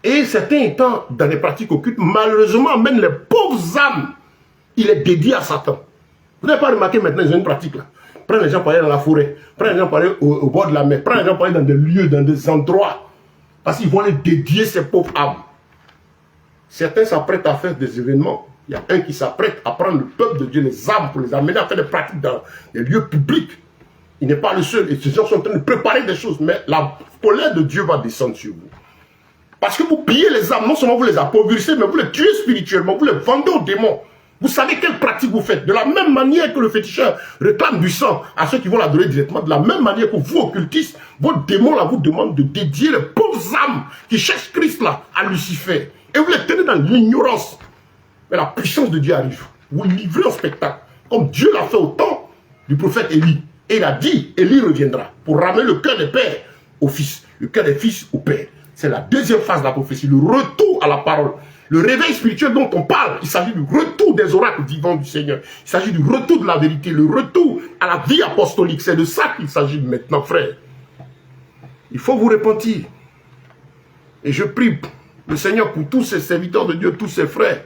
Et certains étant dans les pratiques occultes, malheureusement, même les pauvres âmes, il est dédié à Satan. Vous n'avez pas remarqué maintenant, ils ont une pratique là. Prends les gens pour aller dans la forêt, prends les gens pour aller au bord de la mer, prends les gens pour aller dans des lieux, dans des endroits, parce qu'ils vont les dédier ces pauvres âmes. Certains s'apprêtent à faire des événements. Il y a un qui s'apprête à prendre le peuple de Dieu, les âmes, pour les amener à faire des pratiques dans les lieux publics. Il n'est pas le seul. Et ces gens sont en train de préparer des choses. Mais la colère de Dieu va descendre sur vous. Parce que vous pillez les âmes, non seulement vous les appauvrissez, mais vous les tuez spirituellement, vous les vendez aux démons. Vous savez quelle pratique vous faites. De la même manière que le féticheur réclame du sang à ceux qui vont l'adorer directement, de la même manière que vous, occultistes, vos démons là vous demandent de dédier les pauvres âmes qui cherchent Christ là à Lucifer. Et vous les tenez dans l'ignorance. Mais la puissance de Dieu arrive. Vous livrez en spectacle. Comme Dieu l'a fait au temps du prophète Élie. Et il a dit, Élie reviendra pour ramener le cœur des pères au fils, le cœur des fils au père. C'est la deuxième phase de la prophétie, le retour à la parole. Le réveil spirituel dont on parle, il s'agit du retour des oracles vivants du Seigneur. Il s'agit du retour de la vérité, le retour à la vie apostolique. C'est de ça qu'il s'agit maintenant, frère. Il faut vous repentir. Et je prie le Seigneur pour tous ces serviteurs de Dieu, tous ces frères,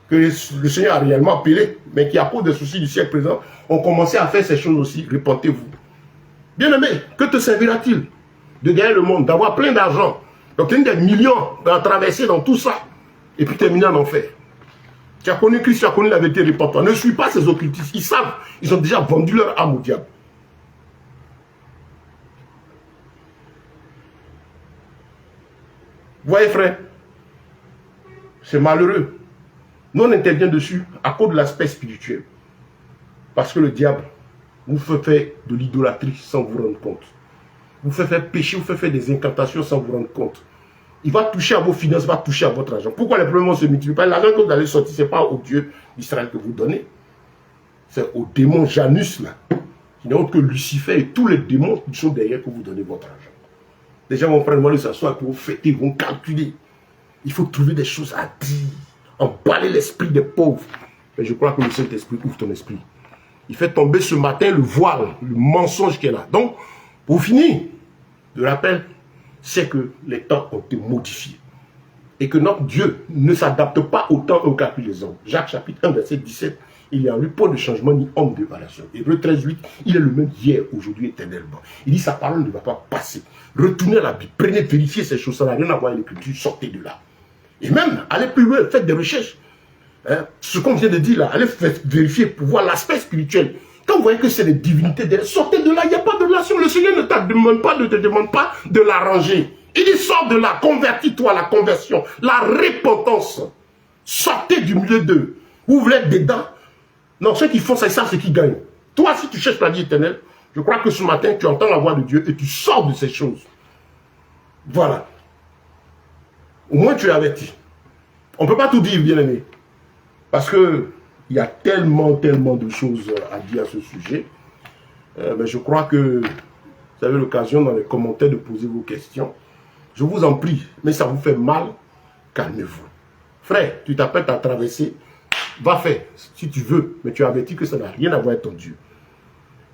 que le Seigneur a réellement appelés, mais qui, à cause des soucis du siècle présent, ont commencé à faire ces choses aussi. Repentez-vous. Bien-aimé, que te servira-t-il de gagner le monde, d'avoir plein d'argent, d'obtenir des millions, d'en traverser dans tout ça, et puis terminer en enfer? Tu as connu Christ, tu as connu la vérité, repens-toi. Ne suis pas ces occultistes. Ils savent, ils ont déjà vendu leur âme au diable. Vous voyez, frère, c'est malheureux. Nous, on intervient dessus à cause de l'aspect spirituel. Parce que le diable vous fait faire de l'idolâtrie sans vous rendre compte. Vous fait faire pécher, vous fait faire des incantations sans vous rendre compte. Il va toucher à vos finances, il va toucher à votre argent. Pourquoi les problèmes se multiplient pas? L'argent que vous allez sortir, ce n'est pas au Dieu d'Israël que vous donnez. C'est au démon Janus, là, qui n'est autre que Lucifer et tous les démons qui sont derrière que vous donnez votre argent. Les gens vont prendre le s'asseoir pour vous fêter, ils vont calculer. Il faut trouver des choses à dire, emballer l'esprit des pauvres. Mais je crois que le Saint-Esprit ouvre ton esprit. Il fait tomber ce matin le voile, le mensonge qu'il y a là. Donc, pour finir, le rappel, c'est que les temps ont été modifiés. Et que notre Dieu ne s'adapte pas au temps au calcul des hommes. Jacques chapitre 1, verset 17, il n'y a eu point de changement ni homme de variation. Hébreux 13, 8, il est le même hier, aujourd'hui, éternellement. Il dit sa parole ne va pas passer. Retournez à la Bible, prenez, vérifiez ces choses, ça n'a rien à voir avec l'écriture, sortez de là. Et même, allez plus loin, faites des recherches. Hein, ce qu'on vient de dire là, allez vérifier pour voir l'aspect spirituel. Quand vous voyez que c'est des divinités, sortez de là, il n'y a pas de relation. Le Seigneur ne te demande pas de l'arranger. Il dit, sors de là, convertis-toi à la conversion, la repentance. Sortez du milieu d'eux. Vous voulez être dedans? Non, ceux qui font ça, ils savent ce qu'ils gagnent. Toi, si tu cherches la vie éternelle, je crois que ce matin, tu entends la voix de Dieu et tu sors de ces choses. Voilà. Au moins, tu es averti. On ne peut pas tout dire, bien aimé. Parce que il y a tellement de choses à dire à ce sujet. Mais je crois que vous avez l'occasion dans les commentaires de poser vos questions. Je vous en prie, mais ça vous fait mal, calmez-vous. Frère, tu t'apprêtes à traverser, va faire si tu veux, mais tu as averti que ça n'a rien à voir avec ton Dieu.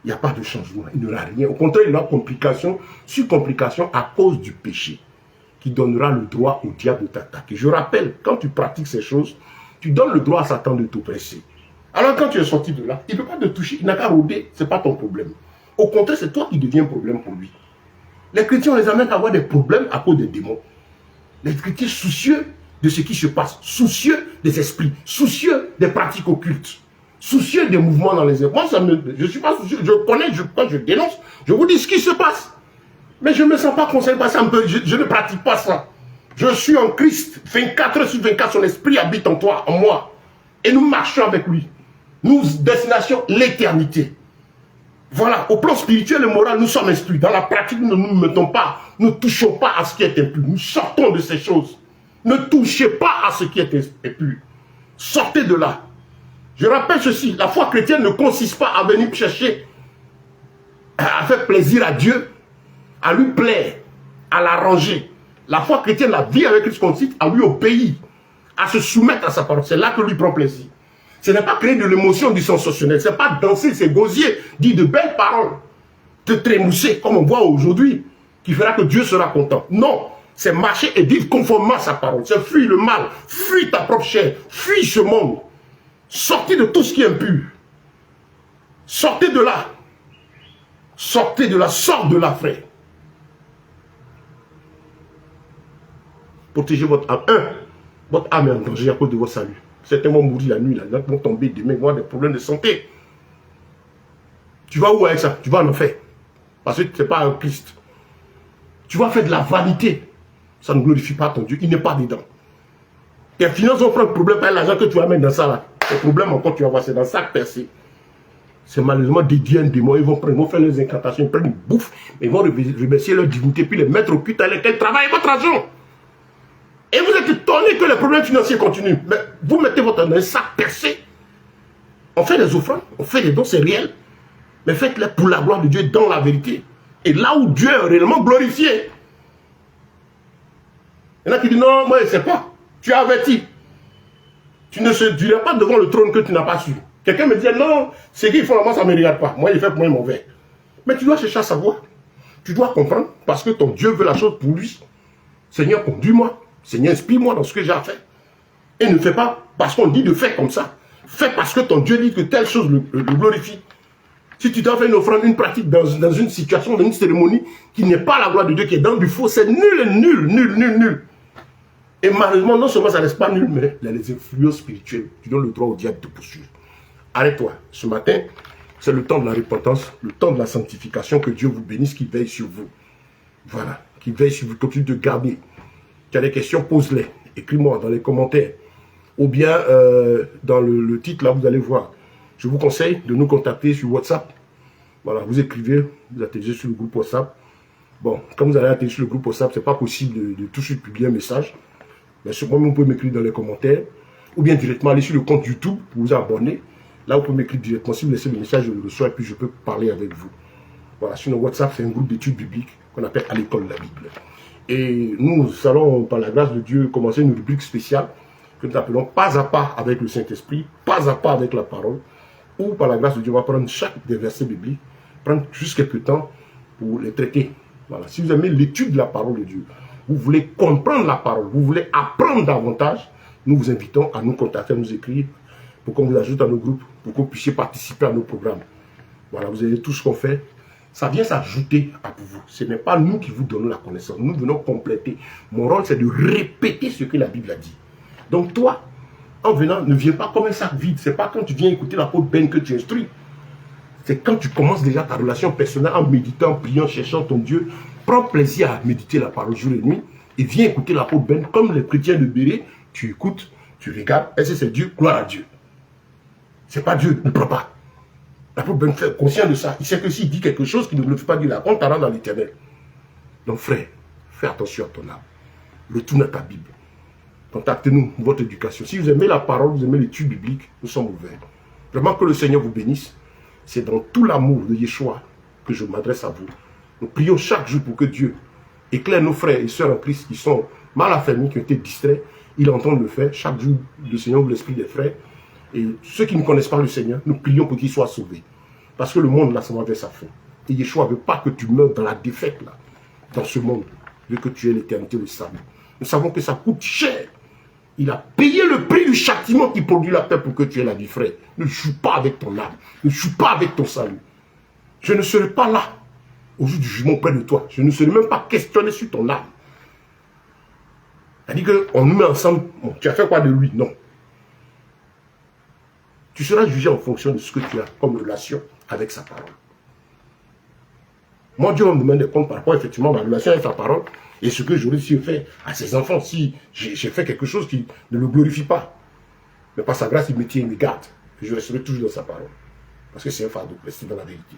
Il n'y a pas de changement, il n'y aura rien. Au contraire, il y aura complication sur complication à cause du péché qui donnera le droit au diable de t'attaquer. Je rappelle, quand tu pratiques ces choses, tu donnes le droit à Satan de t'oppresser. Alors quand tu es sorti de là, il ne peut pas te toucher, il n'a qu'à rôder, ce n'est pas ton problème. Au contraire, c'est toi qui deviens un problème pour lui. Les chrétiens, on les amène à avoir des problèmes à cause des démons. Les chrétiens soucieux de ce qui se passe, soucieux des esprits, soucieux des pratiques occultes, soucieux des mouvements dans les airs. Moi, je ne suis pas soucieux, je connais, quand je dénonce, je vous dis ce qui se passe. Mais je ne me sens pas concerné par ça, je ne pratique pas ça. Je suis en Christ, 24 heures sur 24, son esprit habite en toi, en moi. Et nous marchons avec lui. Nous, destination, l'éternité. Voilà, au plan spirituel et moral, nous sommes instruits. Dans la pratique, nous ne nous mettons pas, ne touchons pas à ce qui est impur. Nous sortons de ces choses. Ne touchez pas à ce qui est impur. Sortez de là. Je rappelle ceci, la foi chrétienne ne consiste pas à venir chercher à faire plaisir à Dieu, à lui plaire, à l'arranger. La foi chrétienne, la vie avec Christ consiste à lui obéir, à se soumettre à sa parole. C'est là que lui prend plaisir. Ce n'est pas créer de l'émotion du sensationnel, ce n'est pas danser ses gosiers, dire de belles paroles, te trémousser comme on voit aujourd'hui, qui fera que Dieu sera content. Non, c'est marcher et vivre conformément à sa parole. C'est fuir le mal, fuir ta propre chair, fuir ce monde. Sortez de tout ce qui est impur. Sortez de là. Sortez de là, sort de là, frère. Protégez votre âme. Votre âme est en danger à cause de votre salut. Certains vont mourir la nuit, là, d'autres vont tomber demain, vont avoir des problèmes de santé. Tu vas où avec ça? Tu vas en enfer. Parce que tu n'es pas un Christ. Tu vas faire de la vanité. Ça ne glorifie pas ton Dieu. Il n'est pas dedans. Tes finances vont prendre problème par l'argent que tu vas mettre dans ça là. Le problème encore, tu vas voir, c'est dans ça percé. C'est malheureusement des dieux, des démons. Ils vont faire leurs incantations, ils prennent une bouffe, ils vont remercier leur divinité, puis les mettre au culte à lesquels travaillent votre argent. Et vous êtes étonné que les problèmes financiers continuent. Mais vous mettez votre dans un sac percé. On fait des offrandes, on fait des dons, c'est réel. Mais faites-les pour la gloire de Dieu dans la vérité. Et là où Dieu est réellement glorifié. Il y en a qui disent non, moi je ne sais pas. Tu es averti. Tu ne se diras pas devant le trône que tu n'as pas su. Quelqu'un me dit non, c'est qu'ils font moi ça ne me regarde pas. Moi il fait pour moi mauvais. Mais tu dois chercher à savoir. Tu dois comprendre parce que ton Dieu veut la chose pour lui. Seigneur, conduis-moi. Seigneur, inspire-moi dans ce que j'ai à faire. Et ne fais pas parce qu'on dit de faire comme ça. Fais parce que ton Dieu dit que telle chose le glorifie. Si tu dois faire une offrande, une pratique dans une situation, dans une cérémonie qui n'est pas la gloire de Dieu, qui est dans du faux, c'est nul. Et malheureusement, non seulement ça ne reste pas nul, mais il y a les influences spirituelles. Tu donnes le droit au diable de poursuivre. Arrête-toi. Ce matin, c'est le temps de la repentance, le temps de la sanctification. Que Dieu vous bénisse, qu'il veille sur vous. Voilà. Qu'il veille sur vous, continue de garder. Tu as des questions, pose-les. Écris-moi dans les commentaires. Ou bien, dans le titre, là, vous allez voir. Je vous conseille de nous contacter sur WhatsApp. Voilà, vous écrivez, vous atterrissez sur le groupe WhatsApp. Bon, quand vous allez atterrir sur le groupe WhatsApp, ce n'est pas possible de tout de suite publier un message. Mais sur moi, vous pouvez m'écrire dans les commentaires. Ou bien directement aller sur le compte YouTube pour vous abonner. Là, vous pouvez m'écrire directement. Si vous laissez le message, je le reçois et puis je peux parler avec vous. Voilà, sur notre WhatsApp, c'est un groupe d'études bibliques qu'on appelle à l'école de la Bible. Et nous allons, par la grâce de Dieu, commencer une rubrique spéciale que nous appelons pas à pas avec le Saint-Esprit, pas à pas avec la parole, où par la grâce de Dieu, on va prendre chaque des versets bibliques, prendre juste quelques temps pour les traiter. Voilà. Si vous aimez l'étude de la parole de Dieu, vous voulez comprendre la parole, vous voulez apprendre davantage, nous vous invitons à nous contacter, à nous écrire, pour qu'on vous ajoute à nos groupes, pour que vous puissiez participer à nos programmes. Voilà, vous avez tout ce qu'on fait. Ça vient s'ajouter à vous. Ce n'est pas nous qui vous donnons la connaissance. Nous venons compléter. Mon rôle, c'est de répéter ce que la Bible a dit. Donc toi, en venant, ne viens pas comme un sac vide. Ce n'est pas quand tu viens écouter l'apôtre Ben que tu instruis. C'est quand tu commences déjà ta relation personnelle en méditant, en priant, cherchant ton Dieu. Prends plaisir à méditer la parole jour et nuit. Et viens écouter l'apôtre Ben comme les chrétiens de Béret. Tu écoutes, tu regardes. Est-ce que c'est Dieu? Gloire à Dieu. Ce n'est pas Dieu, ne prends pas. L'apôtre Ben est conscient de ça. Il sait que s'il dit quelque chose qui ne le fait pas dire, la honte t'arrête dans l'éternel. Donc frère, fais attention à ton âme. Retourne à ta Bible. Contactez-nous, votre éducation. Si vous aimez la parole, vous aimez l'étude biblique, nous sommes ouverts. Vraiment que le Seigneur vous bénisse. C'est dans tout l'amour de Yeshua que je m'adresse à vous. Nous prions chaque jour pour que Dieu éclaire nos frères et sœurs en Christ qui sont mal affermis, qui ont été distraits. Ils entendent le faire. Chaque jour, le Seigneur ouvre l'esprit des frères. Et ceux qui ne connaissent pas le Seigneur, nous prions pour qu'ils soient sauvés. Parce que le monde, là, ça va vers sa fin. Et Yeshua ne veut pas que tu meurs dans la défaite, là, dans ce monde. Il veut que tu aies l'éternité, le salut. Nous savons que ça coûte cher. Il a payé le prix du châtiment qui produit la paix pour que tu aies la vie, frère. Ne joue pas avec ton âme. Ne joue pas avec ton salut. Je ne serai pas là au jour du jugement près de toi. Je ne serai même pas questionné sur ton âme. C'est-à-dire qu'on nous met ensemble. Bon, tu as fait quoi de lui? Non. Tu seras jugé en fonction de ce que tu as comme relation avec sa parole. Moi, Dieu va me demander des comptes par rapport effectivement à ma relation avec sa parole et ce que j'aurais dû faire à ses enfants si j'ai fait quelque chose qui ne le glorifie pas. Mais par sa grâce, il me tient, il me garde. Et je resterai toujours dans sa parole. Parce que c'est un fardeau, rester dans la vérité.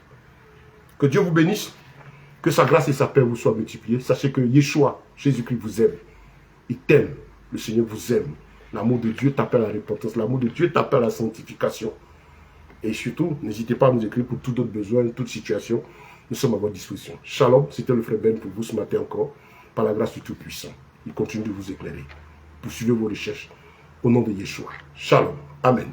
Que Dieu vous bénisse. Que sa grâce et sa paix vous soient multipliées. Sachez que Yeshua, Jésus-Christ vous aime. Il t'aime. Le Seigneur vous aime. L'amour de Dieu t'appelle à la repentance. L'amour de Dieu t'appelle à la sanctification. Et surtout, n'hésitez pas à nous écrire pour tout autre besoin, toute situation. Nous sommes à votre disposition. Shalom, c'était le frère Ben pour vous ce matin encore. Par la grâce du Tout-Puissant. Il continue de vous éclairer. Poursuivez vos recherches. Au nom de Yeshua. Shalom. Amen.